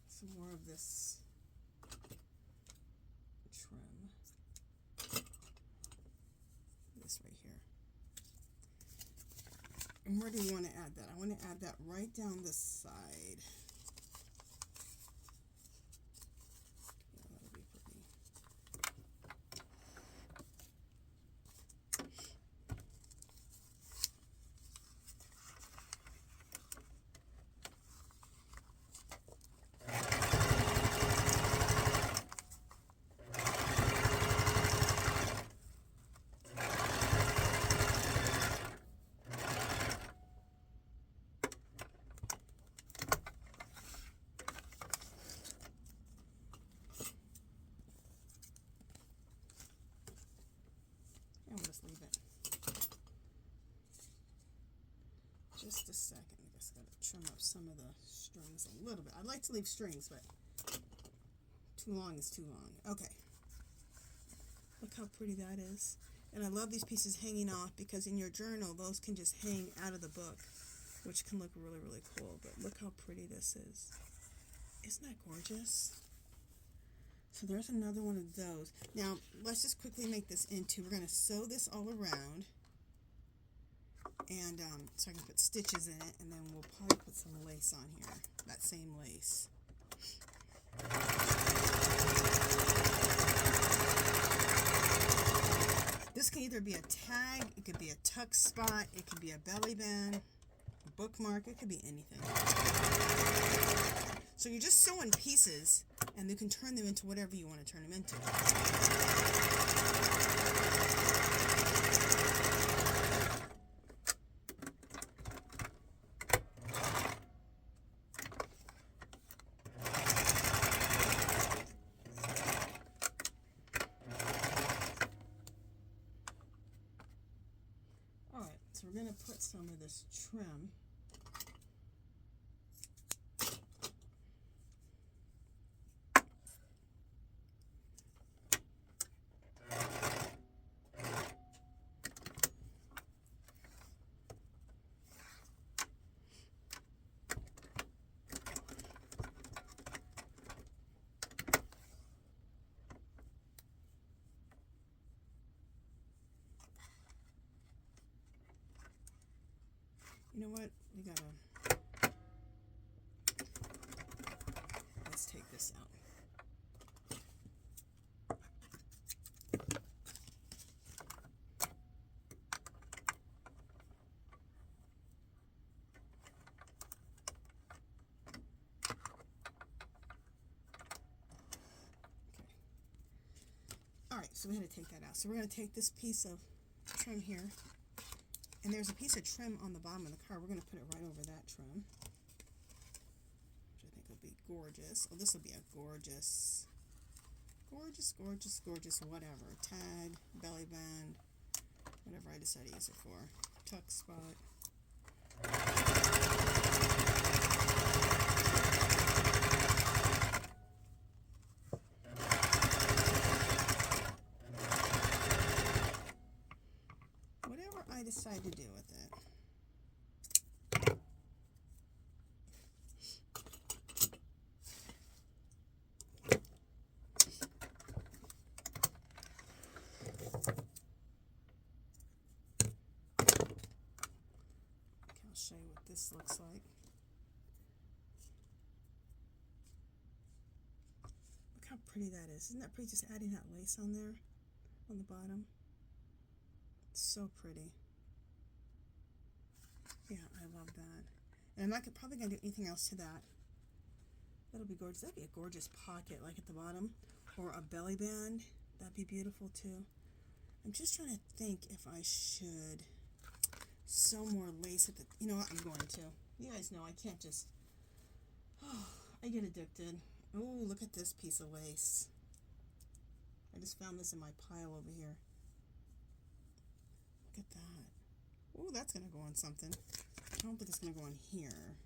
Some more of this trim. This right here. And where do you want to add that? I want to add that right down the side. Yeah, that'll be pretty. Just a second. I just got to trim up some of the strings a little bit. I'd like to leave strings, but too long is too long. Okay. Look how pretty that is. And I love these pieces hanging off because in your journal, those can just hang out of the book, which can look really, really cool. But look how pretty this is. Isn't that gorgeous? So there's another one of those. Now, let's just quickly make this into, we're going to sew this all around. And so I can put stitches in it, and then we'll probably put some lace on here, that same lace. This can either be a tag, it could be a tuck spot, it could be a belly band, a bookmark, it could be anything. So you're just sewing pieces, and you can turn them into whatever you want to turn them into. So we're going to put some of this trim . You know what? We gotta, let's take this out. All right, so we had to take that out. So we're gonna take this piece of trim here. And there's a piece of trim on the bottom of the card. We're going to put it right over that trim, which I think will be gorgeous. Oh, this will be a gorgeous, gorgeous, gorgeous, gorgeous, whatever. Tag, belly band, whatever I decide to use it for. Tuck spot. I decide to do with it. Okay, I'll show you what this looks like. Look how pretty that is. Isn't that pretty? Just adding that lace on there on the bottom. It's so pretty. Yeah, I love that. And I'm not probably going to do anything else to that. That'll be gorgeous. That'd be a gorgeous pocket, like at the bottom. Or a belly band. That'd be beautiful, too. I'm just trying to think if I should sew more lace at the... You know what? I'm going to. You guys know I can't just... Oh, I get addicted. Oh, look at this piece of lace. I just found this in my pile over here. Look at that. Oh, that's going to go on something. I don't think it's going to go on here.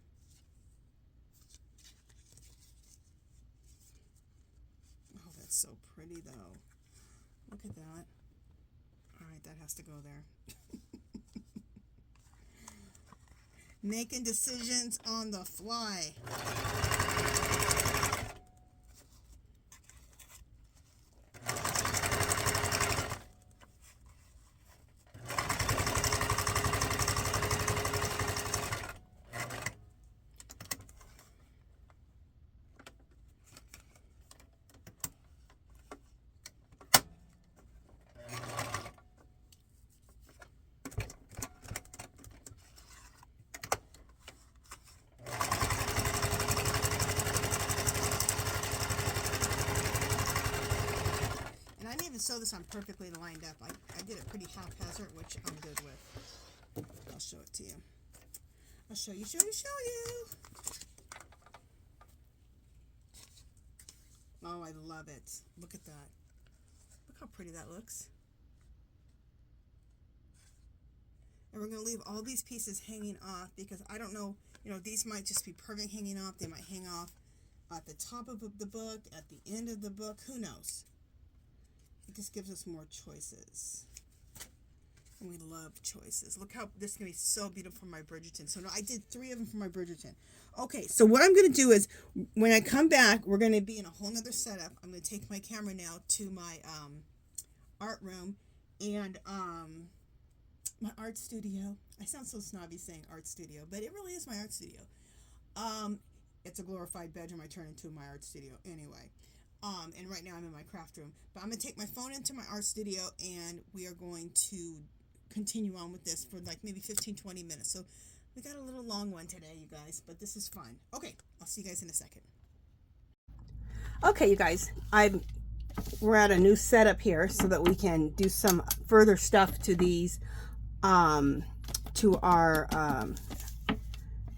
Oh, that's so pretty, though. Look at that. All right, that has to go there. Making decisions on the fly. Sew this on perfectly lined up. I did it pretty haphazard, which I'm good with. I'll show it to you. I'll show you. Oh, I love it. Look at that. Look how pretty that looks. And we're going to leave all these pieces hanging off because I don't know, you know, these might just be perfect hanging off. They might hang off at the top of the book, at the end of the book. Who knows? It just gives us more choices. And we love choices. Look how this is going to be so beautiful for my Bridgerton. So now I did 3 of them for my Bridgerton. Okay, so what I'm going to do is when I come back, we're going to be in a whole nother setup. I'm going to take my camera now to my art room and my art studio. I sound so snobby saying art studio, but it really is my art studio. It's a glorified bedroom I turn into my art studio anyway. And right now I'm in my craft room. But I'm going to take my phone into my art studio and we are going to continue on with this for like maybe 15-20 minutes. So we got a little long one today, you guys, but this is fun. Okay, I'll see you guys in a second. Okay, you guys, we're at a new setup here so that we can do some further stuff to these, to our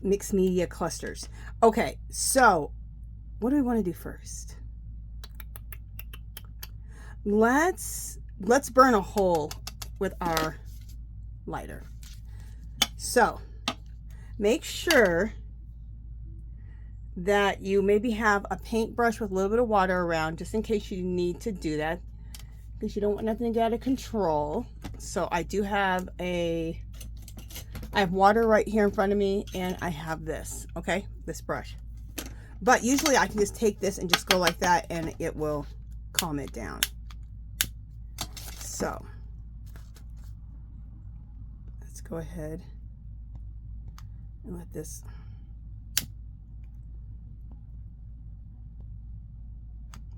mixed media clusters. Okay, so what do we want to do first? Let's burn a hole with our lighter. So make sure that you maybe have a paintbrush with a little bit of water around, just in case you need to do that, because you don't want nothing to get out of control. So I do have I have water right here in front of me, and I have this, okay, this brush. But usually I can just take this and just go like that, and it will calm it down. So let's go ahead and let this.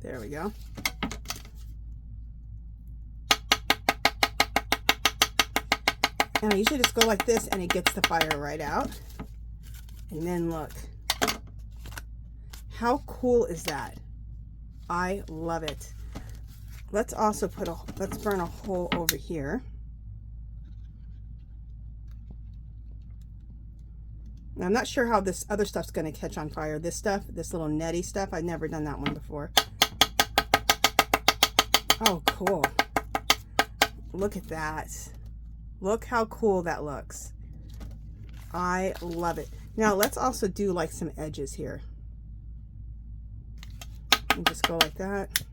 There we go. And I usually just go like this and it gets the fire right out. And then look. How cool is that? I love it. Let's also let's burn a hole over here. Now, I'm not sure how this other stuff's going to catch on fire. This stuff, this little netty stuff, I've never done that one before. Oh, cool. Look at that. Look how cool that looks. I love it. Now, let's also do like some edges here. And just go like that.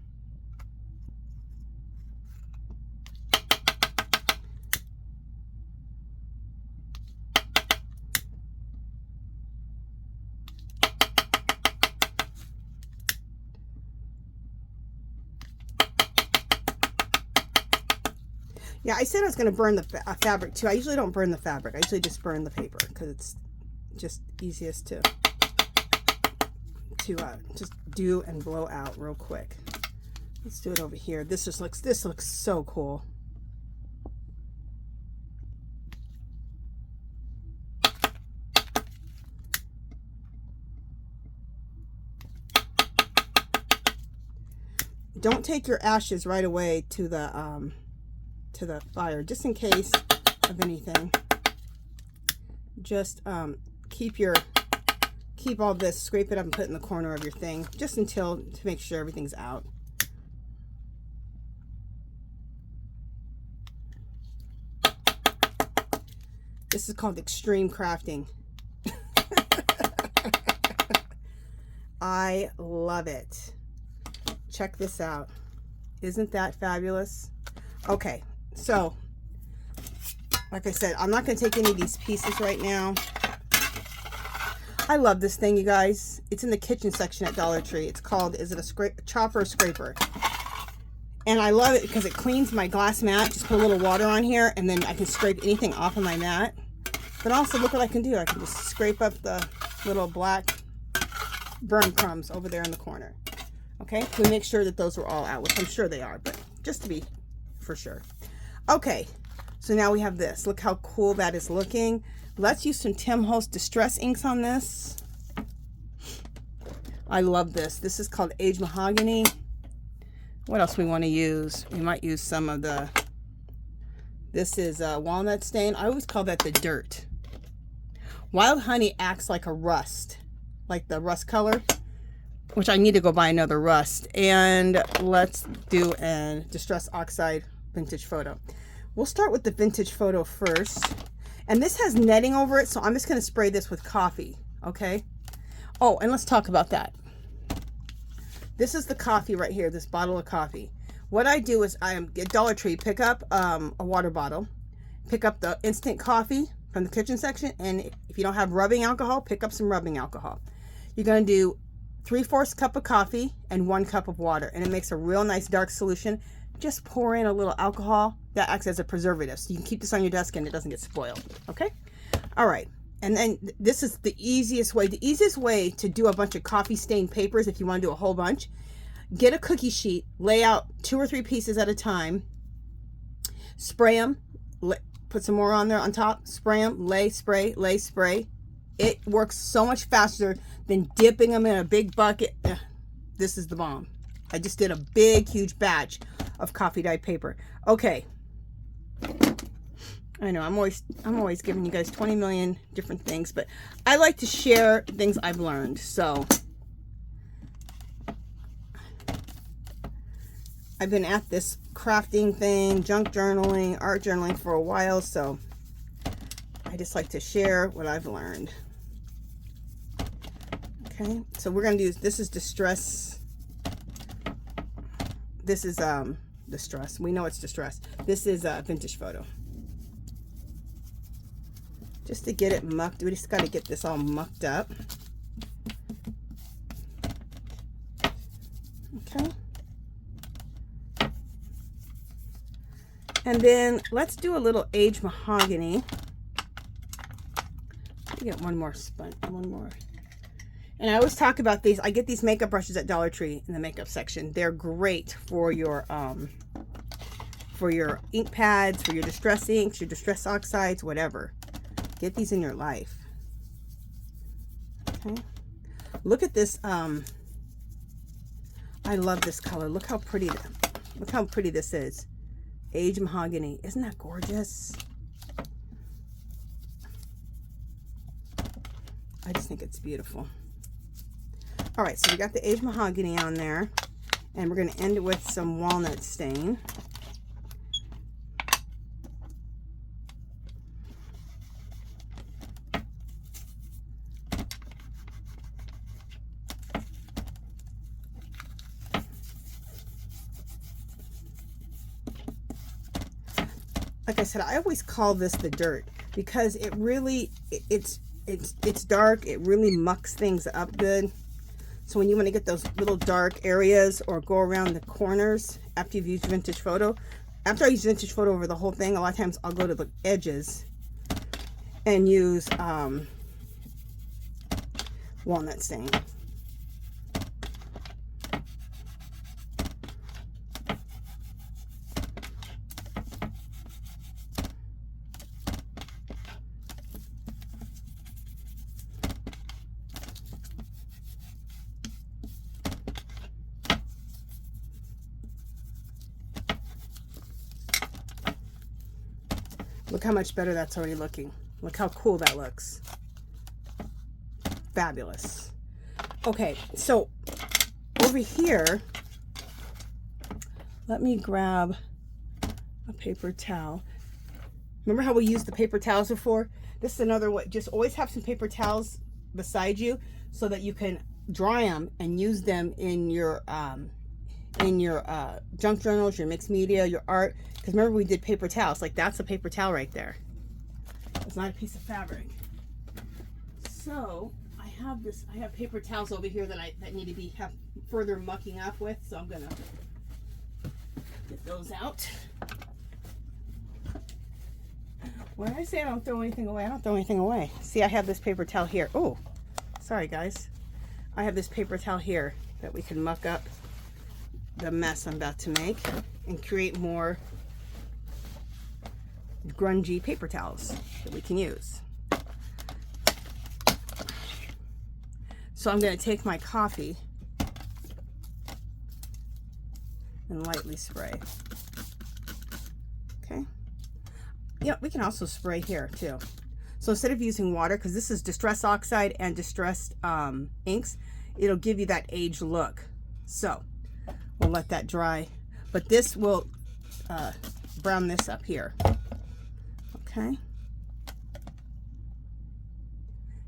Yeah, I said I was going to burn the fabric too. I usually don't burn the fabric. I usually just burn the paper because it's just easiest to just do and blow out real quick. Let's do it over here. This looks so cool. Don't take your ashes right away to the fire, just in case of anything. Just keep all this, scrape it up and put it in the corner of your thing, just to make sure everything's out. This is called extreme crafting. I love it. Check this out. Isn't that fabulous? Okay. So, like I said, I'm not going to take any of these pieces right now. I love this thing, you guys. It's in the kitchen section at Dollar Tree. It's called, is it a chopper or scraper? And I love it because it cleans my glass mat. Just put a little water on here, and then I can scrape anything off of my mat. But also, look what I can do. I can just scrape up the little black burn crumbs over there in the corner. Okay, we make sure that those are all out, which I'm sure they are, but just to be for sure. Okay, so now we have this. Look how cool that is looking. Let's use some Tim Holtz Distress inks on this. I love this. This is called Aged Mahogany. What else we want to use? We might use some of the, this is walnut stain. I always call that the dirt. Wild honey acts like a rust, like the rust color, which I need to go buy another rust. And let's do a Distress Oxide vintage photo. We'll start with the vintage photo first. And this has netting over it, so I'm just going to spray this with coffee, okay? Oh, and let's talk about that. This is the coffee right here, this bottle of coffee. What I do is I at Dollar Tree, pick up a water bottle, pick up the instant coffee from the kitchen section, and if you don't have rubbing alcohol, pick up some rubbing alcohol. You're going to do 3/4 cup of coffee and 1 cup of water, and it makes a real nice dark solution. Just pour in a little alcohol. That acts as a preservative, so you can keep this on your desk and it doesn't get spoiled, okay? All right, and then this is the easiest way. The easiest way to do a bunch of coffee stained papers, if you want to do a whole bunch, get a cookie sheet, lay out 2 or 3 pieces at a time, spray them, put some more on there on top, spray them, lay, spray, lay, spray. It works so much faster than dipping them in a big bucket. This is the bomb. I just did a big, huge batch of coffee dyed paper. Okay. I know I'm always giving you guys 20 million different things, but I like to share things I've learned. So I've been at this crafting thing, junk journaling, art journaling for a while, so I just like to share what I've learned. Okay, so we're gonna do this is distress. This is distress. We know it's distress. This is a vintage photo. Just to get it mucked, we just got to get this all mucked up. Okay. And then let's do a little aged mahogany. Let me get one more sponge, one more. And I always talk about these. I get these makeup brushes at Dollar Tree in the makeup section. They're great for your ink pads, for your distress inks, your distress oxides, whatever. Get these in your life. Okay. Look at this. I love this color. Look how pretty this is. Aged mahogany. Isn't that gorgeous? I just think it's beautiful. All right, so we got the aged mahogany on there, and we're going to end it with some walnut stain. Like I said, I always call this the dirt because it really, it's dark. It really mucks things up good. So when you want to get those little dark areas or go around the corners after you've used vintage photo, after I use vintage photo over the whole thing, a lot of times I'll go to the edges and use walnut stain. Look how much better that's already looking. Look how cool that looks. Fabulous. Okay, so over here, let me grab a paper towel. Remember how we used the paper towels before? This is another way. Just always have some paper towels beside you so that you can dry them and use them in your junk journals, your mixed media, your art. Because remember we did paper towels. Like that's a paper towel right there. It's not a piece of fabric. So I have paper towels over here that need to be further mucking up with. So I'm gonna get those out. When I say I don't throw anything away, I don't throw anything away. See, I have this paper towel here. Oh, sorry guys. I have this paper towel here that we can muck up the mess I'm about to make and create more grungy paper towels that we can use. So I'm going to take my coffee and lightly spray. Okay. Yeah, we can also spray here too. So instead of using water, because this is distress oxide and distressed inks, it'll give you that aged look. So we'll let that dry, but this will brown this up here. Okay.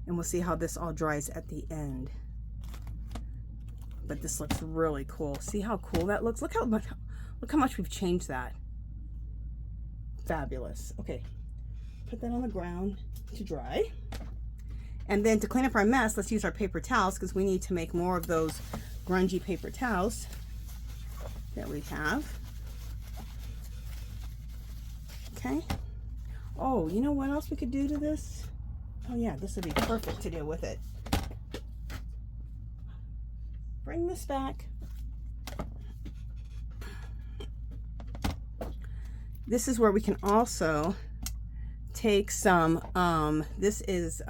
and we'll see how this all dries at the end. But this looks really cool. See how cool that looks? Look how much we've changed that. Fabulous. Okay, put that on the ground to dry. And then to clean up our mess, let's use our paper towels, because we need to make more of those grungy paper towels that we have. Okay. Oh, you know what else we could do to this? Oh yeah, this would be perfect to do with it. Bring this back. This is where we can also take some, this is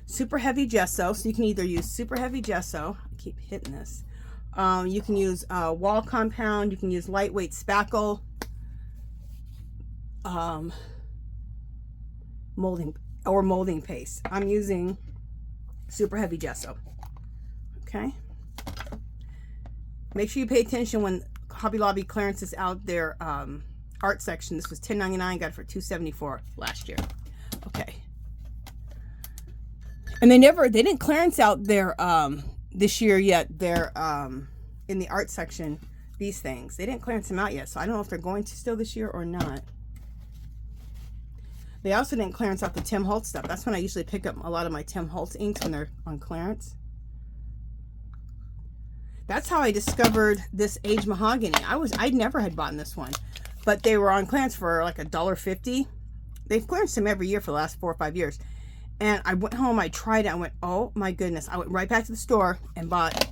super heavy gesso. So you can either use super heavy gesso. I keep hitting this. You can use wall compound. You can use lightweight spackle. Molding paste. I'm using super heavy gesso. Okay. Make sure you pay attention when Hobby Lobby clearances out their art section. This was $10.99. Got it for $2.74 last year. Okay. And they didn't clearance out their this year yet. They're in the art section, these things. They didn't clearance them out yet, so I don't know if they're going to still this year or not. They also didn't clearance out the Tim Holtz stuff. That's when I usually pick up a lot of my Tim Holtz inks, when they're on clearance. That's how I discovered this aged mahogany. I never had bought this one, but they were on clearance for like $1.50. They've clearanced them every year for the last 4 or 5 years. And I went home, I tried it, I went, oh my goodness. I went right back to the store and bought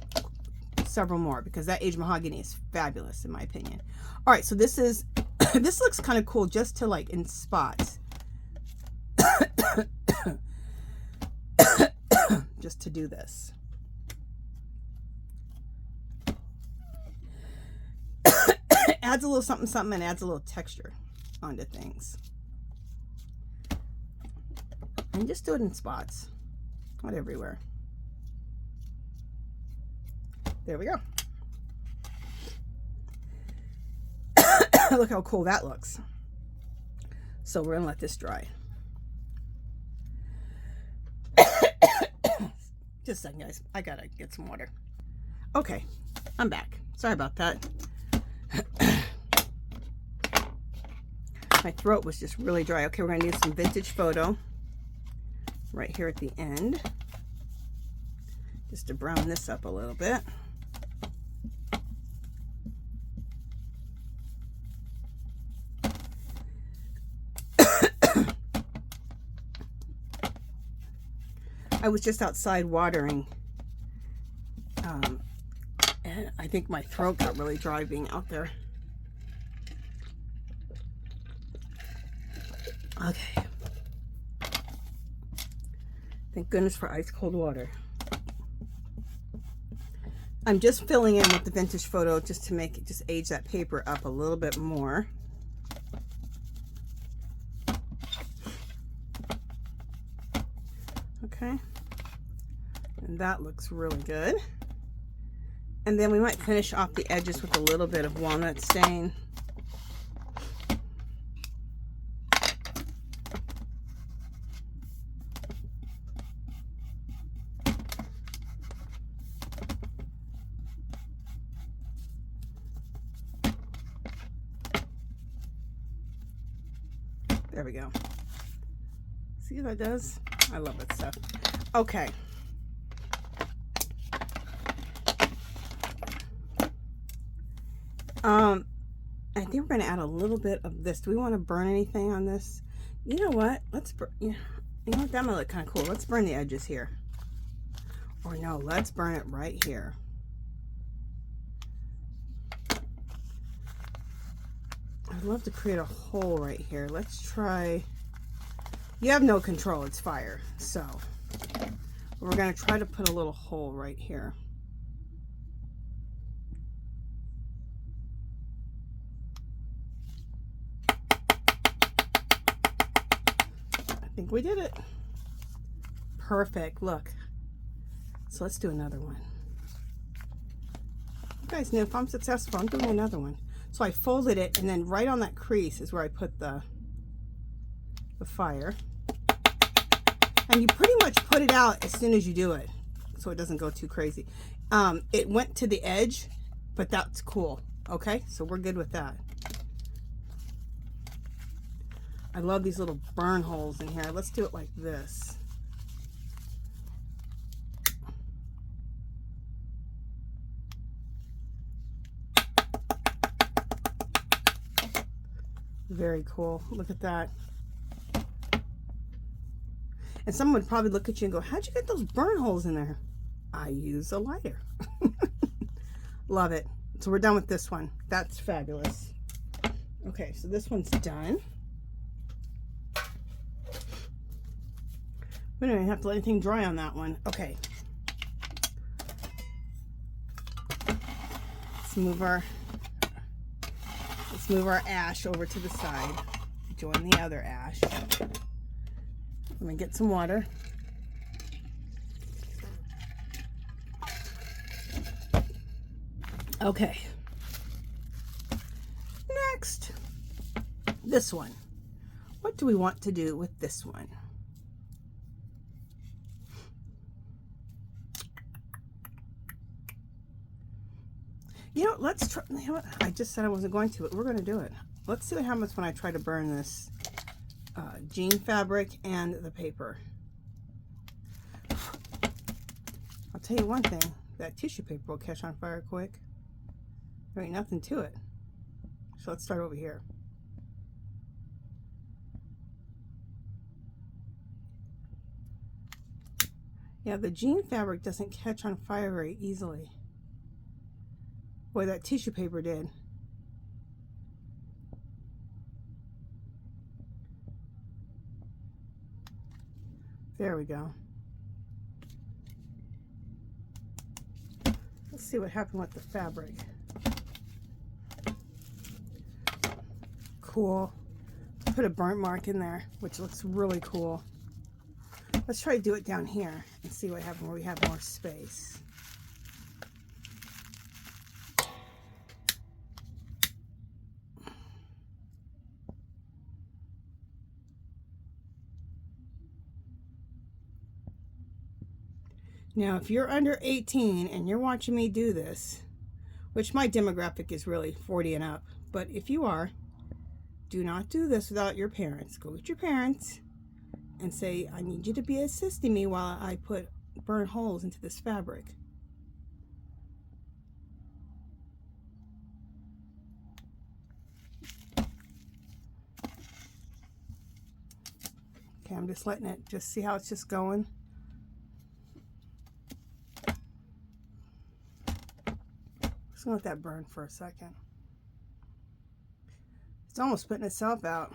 several more, because that aged mahogany is fabulous in my opinion. All right, so this is, this looks kind of cool just to like in spots. Just to do this. Adds a little something something and adds a little texture onto things. And just do it in spots, not everywhere. There we go. Look how cool that looks. So we're gonna let this dry. Just a second, guys. I gotta get some water. Okay, I'm back. Sorry about that. My throat was just really dry. Okay, we're gonna use some vintage photo right here at the end, just to brown this up a little bit. I was just outside watering, and I think my throat got really dry being out there. Okay. Thank goodness for ice cold water. I'm just filling in with the vintage photo just to make it, just age that paper up a little bit more. Okay. And that looks really good. And then we might finish off the edges with a little bit of walnut stain. There we go. See what that does? I love that stuff. Okay. I think we're going to add a little bit of this. Do we want to burn anything on this? You know what? Let's burn. You know what? That might look kind of cool. Let's burn the edges here. Or no, let's burn it right here. I'd love to create a hole right here. Let's try. You have no control. It's fire. So we're going to try to put a little hole right here. I think we did it. Perfect. Look. So let's do another one. You guys know if I'm successful, I'm doing another one. So I folded it, and then right on that crease is where I put the fire. And you pretty much put it out as soon as you do it, so it doesn't go too crazy. It went to the edge, but that's cool. Okay, so we're good with that. I love these little burn holes in here. Let's do it like this. Very cool. Look at that. And someone would probably look at you and go, how'd you get those burn holes in there? I use a lighter. Love it. So we're done with this one. That's fabulous. Okay, so this one's done. We don't even have to let anything dry on that one. Okay. Let's move our ash over to the side. Join the other ash. Let me get some water. Okay. Next, this one. What do we want to do with this one? You know, let's try. You know what? I just said I wasn't going to, but we're going to do it. Let's see what happens when I try to burn this jean fabric and the paper. I'll tell you one thing, that tissue paper will catch on fire quick. There ain't nothing to it. So let's start over here. Yeah, the jean fabric doesn't catch on fire very easily. Boy, that tissue paper did. There we go. Let's see what happened with the fabric. Cool. Put a burnt mark in there, which looks really cool. Let's try to do it down here and see what happens where we have more space. Now, if you're under 18 and you're watching me do this, which my demographic is really 40 and up, but if you are, do not do this without your parents. Go with your parents and say, I need you to be assisting me while I put burn holes into this fabric. Okay, I'm just letting it, just see how it's just going. Just gonna let that burn for a second. It's almost putting itself out.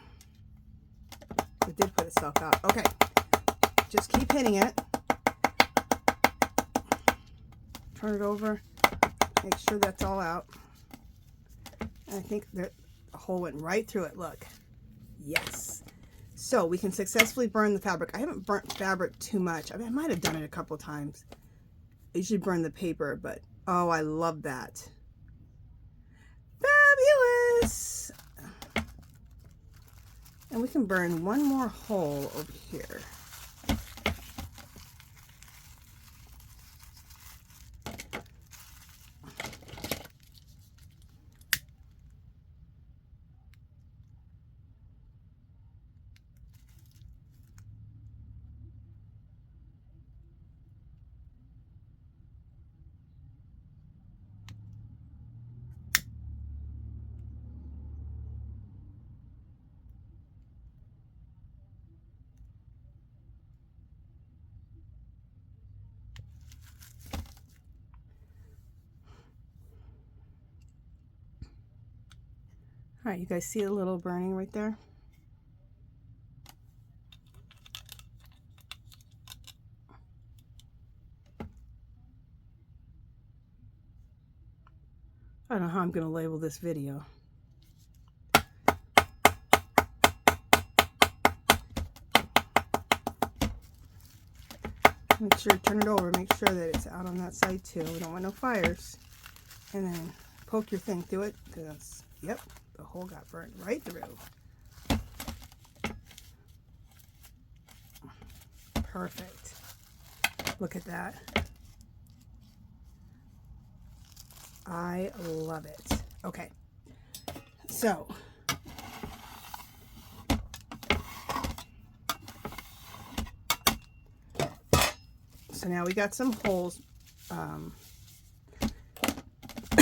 It did put itself out. Okay, just keep hitting it. Turn it over. Make sure that's all out. And I think that the hole went right through it. Look. Yes. So we can successfully burn the fabric. I haven't burnt fabric too much. I mean, I might have done it a couple times. I usually burn the paper, but oh, I love that. Fabulous! And we can burn one more hole over here. All right, you guys see a little burning right there? I don't know how I'm going to label this video. Make sure, turn it over, make sure that it's out on that side too. We don't want no fires. And then poke your thing through it, because, yep, the hole got burnt right through. Perfect. Look at that. I love it. Okay. So now we got some holes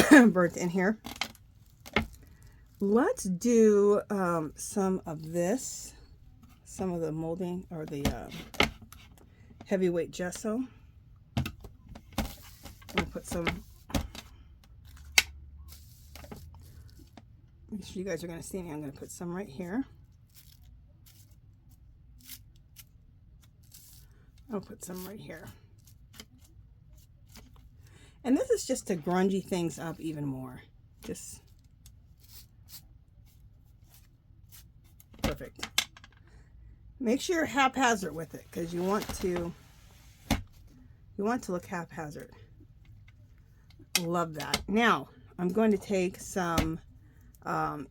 burnt in here. Let's do some of this, some of the molding or the heavyweight gesso. I'm gonna put some. Make sure you guys are gonna see me. I'm gonna put some right here. I'll put some right here. And this is just to grungy things up even more. Just perfect. Make sure you're haphazard with it because you want to look haphazard. Love that. Now I'm going to take some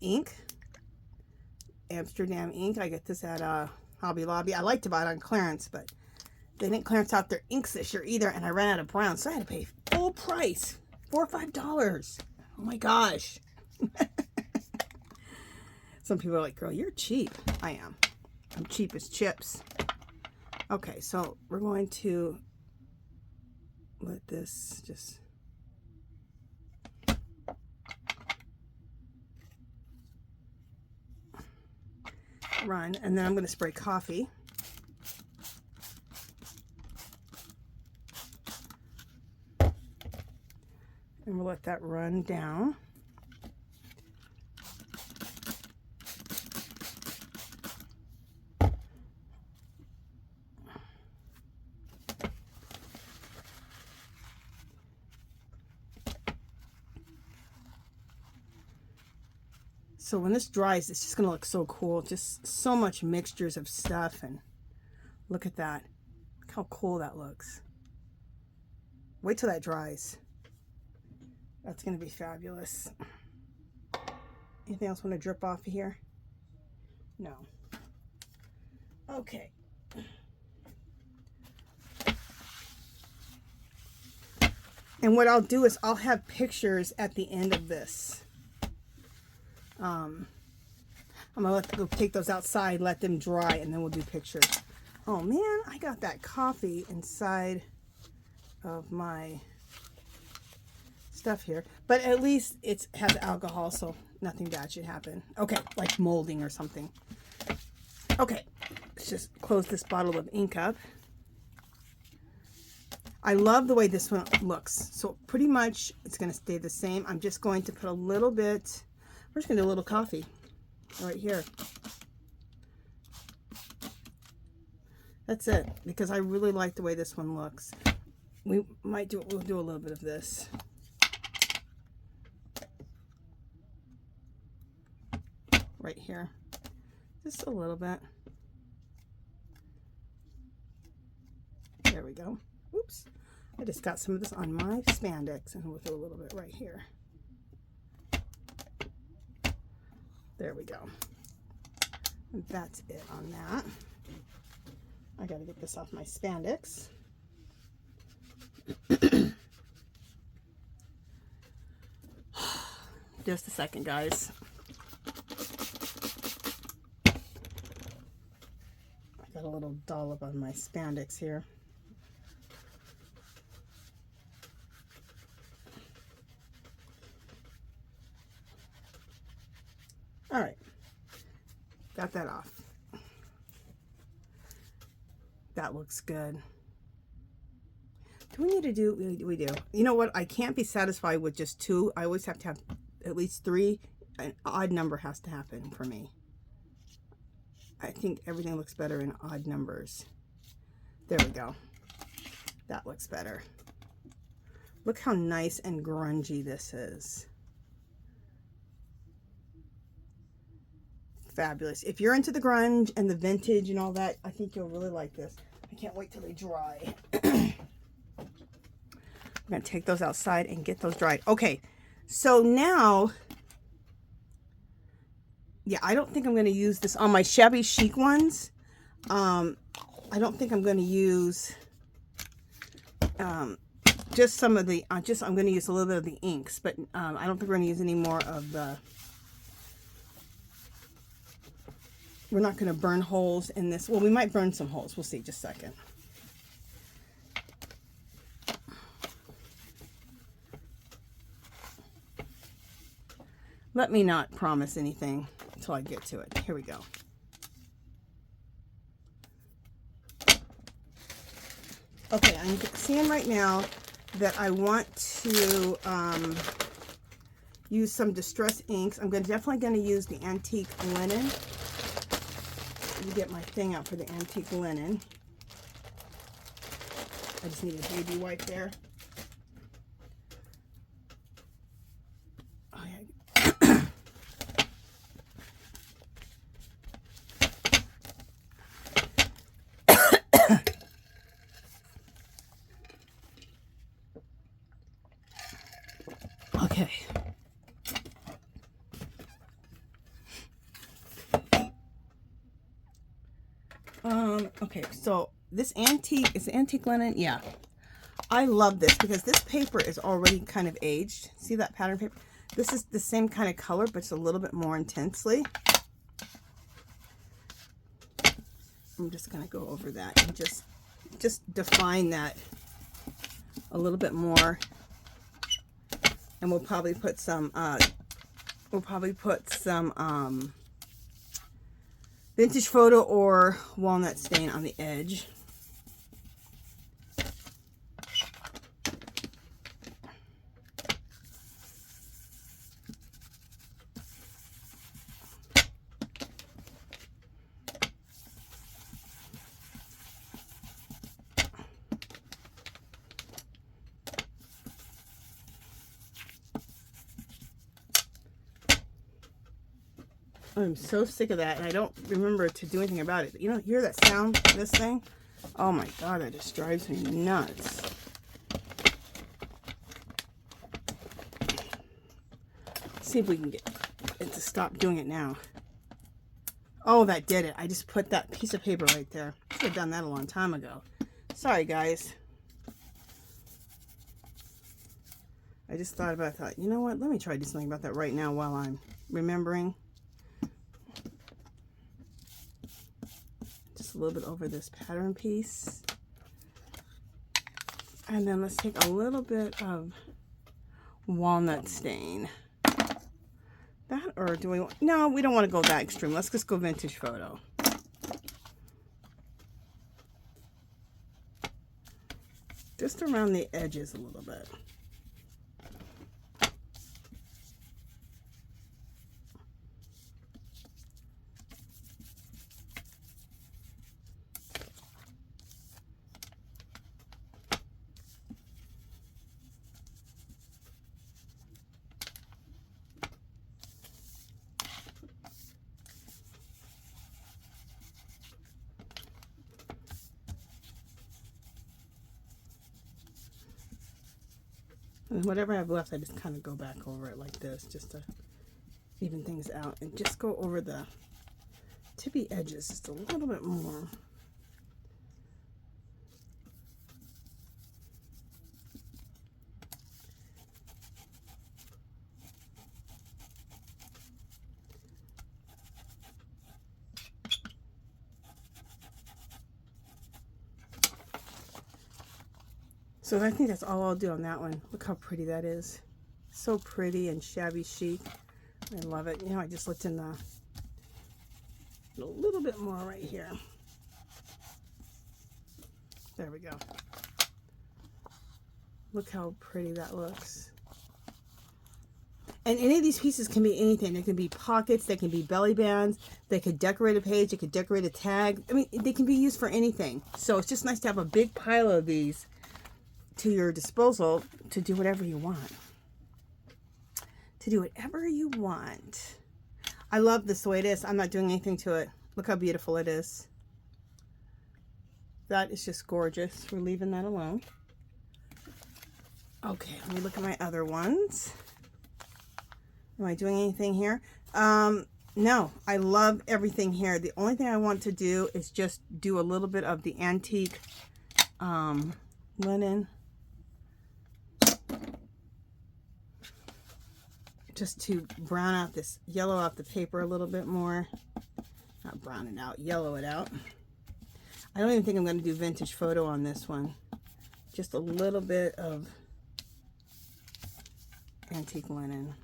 ink, Amsterdam ink. I get this at Hobby Lobby. I like to buy it on clearance, but they didn't clearance out their inks this year either, and I ran out of brown, so I had to pay full price, $4 or $5. Oh my gosh. Some people are like, girl, you're cheap. I am. I'm cheap as chips. Okay, so we're going to let this just run, and then I'm going to spray coffee. And we'll let that run down. So when this dries, it's just going to look so cool. Just so much mixtures of stuff. And look at that. Look how cool that looks. Wait till that dries. That's going to be fabulous. Anything else want to drip off of here? No. Okay. And what I'll do is I'll have pictures at the end of this. I'm going to go take those outside, let them dry, and then we'll do pictures. Oh man, I got that coffee inside of my stuff here, but at least it has alcohol, so nothing bad should happen. Okay, like molding or something. Okay, let's just close this bottle of ink up. I love the way this one looks, so pretty much it's going to stay the same. I'm just going to put a little bit, we're just going to do a little coffee right here. That's it, because I really like the way this one looks. We might do, we'll do a little bit of this. Right here, just a little bit. There we go. Oops, I just got some of this on my spandex, and we'll do a little bit right here. There we go. And that's it on that. I gotta get this off my spandex. Just a second, guys. Got a little dollop on my spandex here. All right, got that off. That looks good. Do we need to do, we do. You know what, I can't be satisfied with just 2. I always have to have at least 3. An odd number has to happen for me. I think everything looks better in odd numbers. There we go. That looks better. Look how nice and grungy this is. Fabulous. If you're into the grunge and the vintage and all that, I think you'll really like this. I can't wait till they dry. I'm going to take those outside and get those dried. Okay, so now, yeah, I don't think I'm going to use this on my shabby chic ones. I don't think I'm going to use just some of the, I'm going to use a little bit of the inks, but I don't think we're going to use any more of the, we're not going to burn holes in this. Well, we might burn some holes. We'll see, just a second. Let me not promise anything until I get to it. Here we go. Okay, I'm seeing right now that I want to use some distress inks. I'm definitely going to use the antique linen. Let me get my thing out for the antique linen. I just need a baby wipe there. Oh, yeah. Okay. Okay, so this antique, is it antique linen? Yeah. I love this because this paper is already kind of aged. See that pattern paper? This is the same kind of color, but it's a little bit more intensely. I'm just going to go over that and just define that a little bit more. And we'll probably put some vintage photo or walnut stain on the edge. I'm so sick of that, and I don't remember to do anything about it. You know, hear that sound, this thing? Oh my God, that just drives me nuts. See if we can get it to stop doing it now. Oh, that did it. I just put that piece of paper right there. Should have done that a long time ago. Sorry, guys. I just thought about that. You know what? Let me try to do something about that right now while I'm remembering. Just a little bit over this pattern piece. And then let's take a little bit of walnut stain. That, or do we want, no, we don't want to go that extreme. Let's just go vintage photo. Just around the edges a little bit. And whatever I have left, I just kind of go back over it like this, just to even things out. And just go over the tippy edges just a little bit more. So I think that's all I'll do on that one. Look how pretty that is. So pretty and shabby chic. I love it. You know, I just looked in the, a little bit more right here. There we go. Look how pretty that looks. And any of these pieces can be anything. They can be pockets, they can be belly bands, they could decorate a page, they could decorate a tag. I mean, they can be used for anything. So it's just nice to have a big pile of these to your disposal to do whatever you want. To do whatever you want. I love this the way it is. I'm not doing anything to it. Look how beautiful it is. That is just gorgeous. We're leaving that alone. Okay, let me look at my other ones. Am I doing anything here? no, I love everything here. The only thing I want to do is just do a little bit of the antique linen. Just to brown out this, yellow out the paper a little bit more. Not brown it out, yellow it out. I don't even think I'm going to do vintage photo on this one. Just a little bit of antique linen.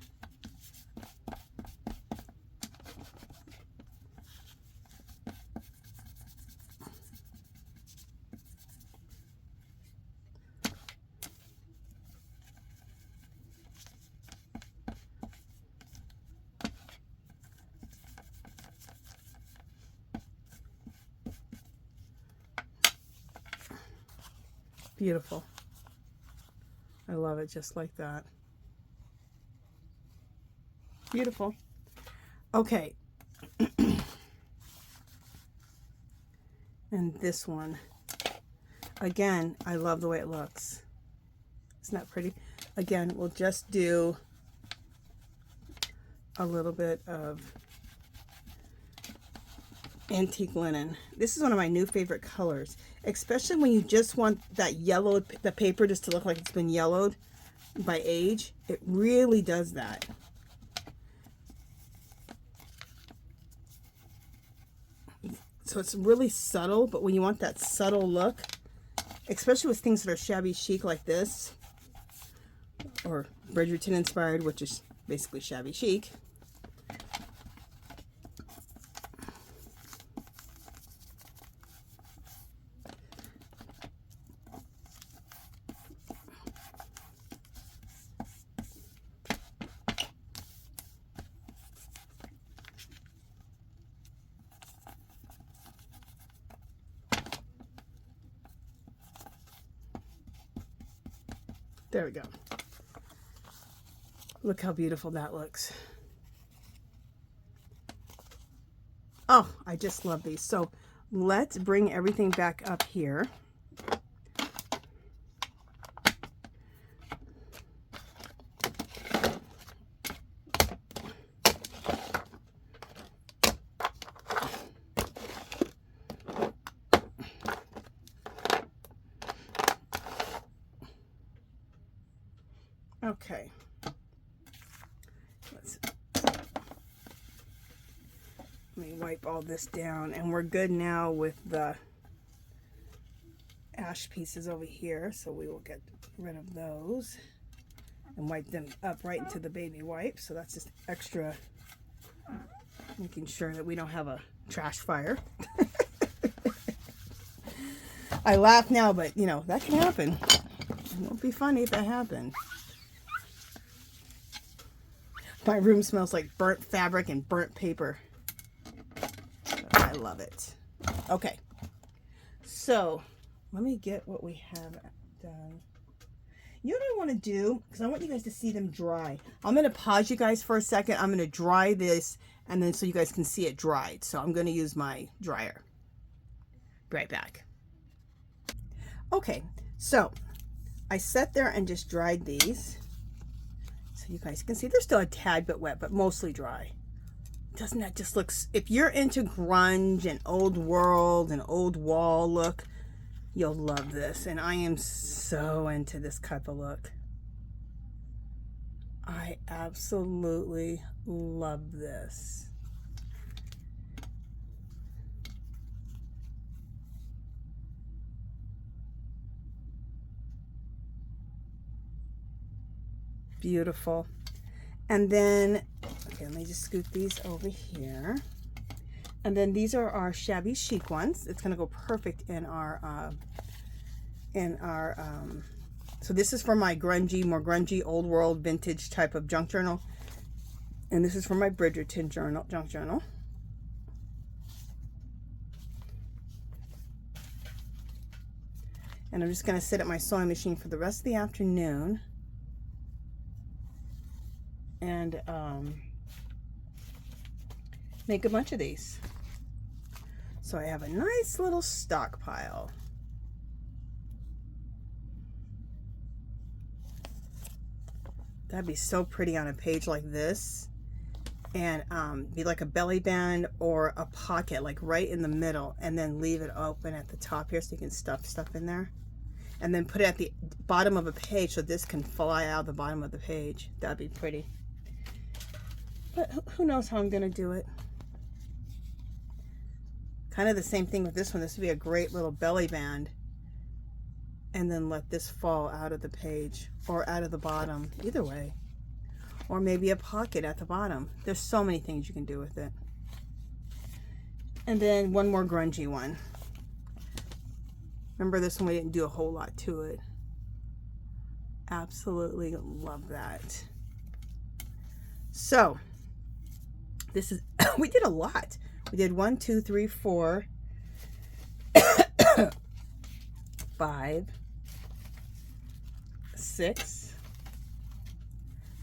Beautiful. I love it just like that. Beautiful. Okay. And this one. Again, I love the way it looks. Isn't that pretty? Again, we'll just do a little bit of antique linen. This is one of my new favorite colors, especially when you just want that yellowed, the paper just to look like it's been yellowed by age. It really does that. So it's really subtle, but when you want that subtle look, especially with things that are shabby chic like this, or Bridgerton inspired, which is basically shabby chic, there we go. Look how beautiful that looks. Oh, I just love these. So let's bring everything back up here. Okay. Let me wipe all this down, and we're good now with the ash pieces over here, so we will get rid of those and wipe them up right into the baby wipe. So that's just extra, making sure that we don't have a trash fire. I laugh now, but you know, that can happen. It won't be funny if that happened. My room smells like burnt fabric and burnt paper. I love it. Okay, so let me get what we have done. You know what I want to do? Because I want you guys to see them dry. I'm going to pause you guys for a second. I'm going to dry this, and then so you guys can see it dried. So I'm going to use my dryer. Be right back. Okay, so I sat there and just dried these. So you guys can see they're still a tad bit wet, but mostly dry. Doesn't that just look, if you're into grunge and old world and old wall look, you'll love this. And I am so into this type of look. I absolutely love this. Beautiful. And then, okay, let me just scoot these over here. And then these are our shabby chic ones. It's going to go perfect in our, so this is for my grungy, more grungy, old world, vintage type of junk journal. And this is for my Bridgerton journal, junk journal. And I'm just going to sit at my sewing machine for the rest of the afternoon. And make a bunch of these. So I have a nice little stockpile. That'd be so pretty on a page like this. and be like a belly band or a pocket, like right in the middle, and then leave it open at the top here so you can stuff stuff in there, and then put it at the bottom of a page so this can fly out the bottom of the page. That'd be pretty. But who knows how I'm gonna do it. Kind of the same thing with this one. This would be a great little belly band, and then let this fall out of the page or out of the bottom, either way. Or maybe a pocket at the bottom. There's so many things you can do with it. And then one more grungy one. Remember, this one we didn't do a whole lot to it. Absolutely love that. So this is we did a lot. We did 1, 2, 3, 4, 5, 6,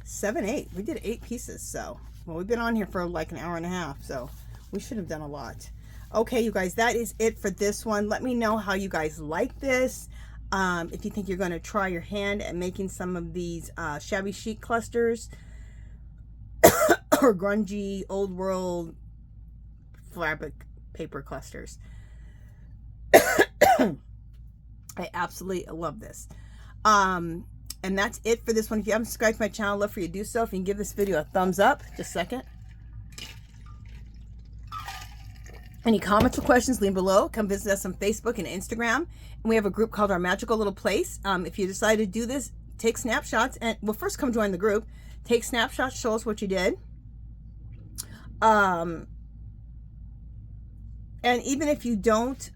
7, 8. We did 8 pieces. So, well, we've been on here for like an hour and a half, so we should have done a lot. Okay, you guys, that is it for this one. Let me know how you guys like this. If you think you're going to try your hand at making some of these shabby chic clusters or grungy old world fabric paper clusters. I absolutely love this. And that's it for this one. If you haven't subscribed to my channel, I'd love for you to do so. If you can give this video a thumbs up. Just a second. Any comments or questions, leave below. Come visit us on Facebook and Instagram. And we have a group called Our Magical Little Place. If you decide to do this, take snapshots. And well, first come join the group. Take snapshots, show us what you did. And even if you don't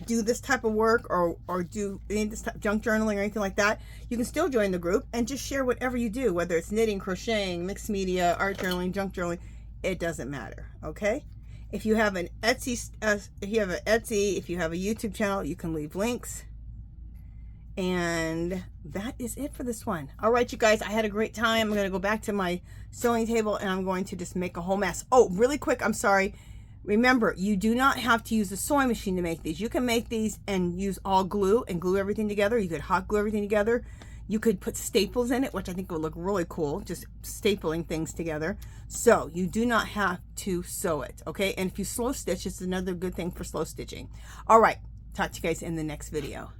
do this type of work or do any of this type, junk journaling or anything like that, you can still join the group and just share whatever you do, whether it's knitting, crocheting, mixed media, art journaling, junk journaling. It doesn't matter. Okay. If you have an Etsy, if you have a YouTube channel, you can leave links. And that is it for this one. All right, you guys, I had a great time. I'm going to go back to my sewing table and I'm going to just make a whole mess. Oh, really quick, I'm sorry. Remember, you do not have to use a sewing machine to make these. You can make these and use all glue and glue everything together. You could hot glue everything together. You could put staples in it, which I think would look really cool, just stapling things together. So you do not have to sew it, okay? And if you slow stitch, it's another good thing for slow stitching. All right, talk to you guys in the next video.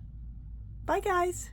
Bye, guys.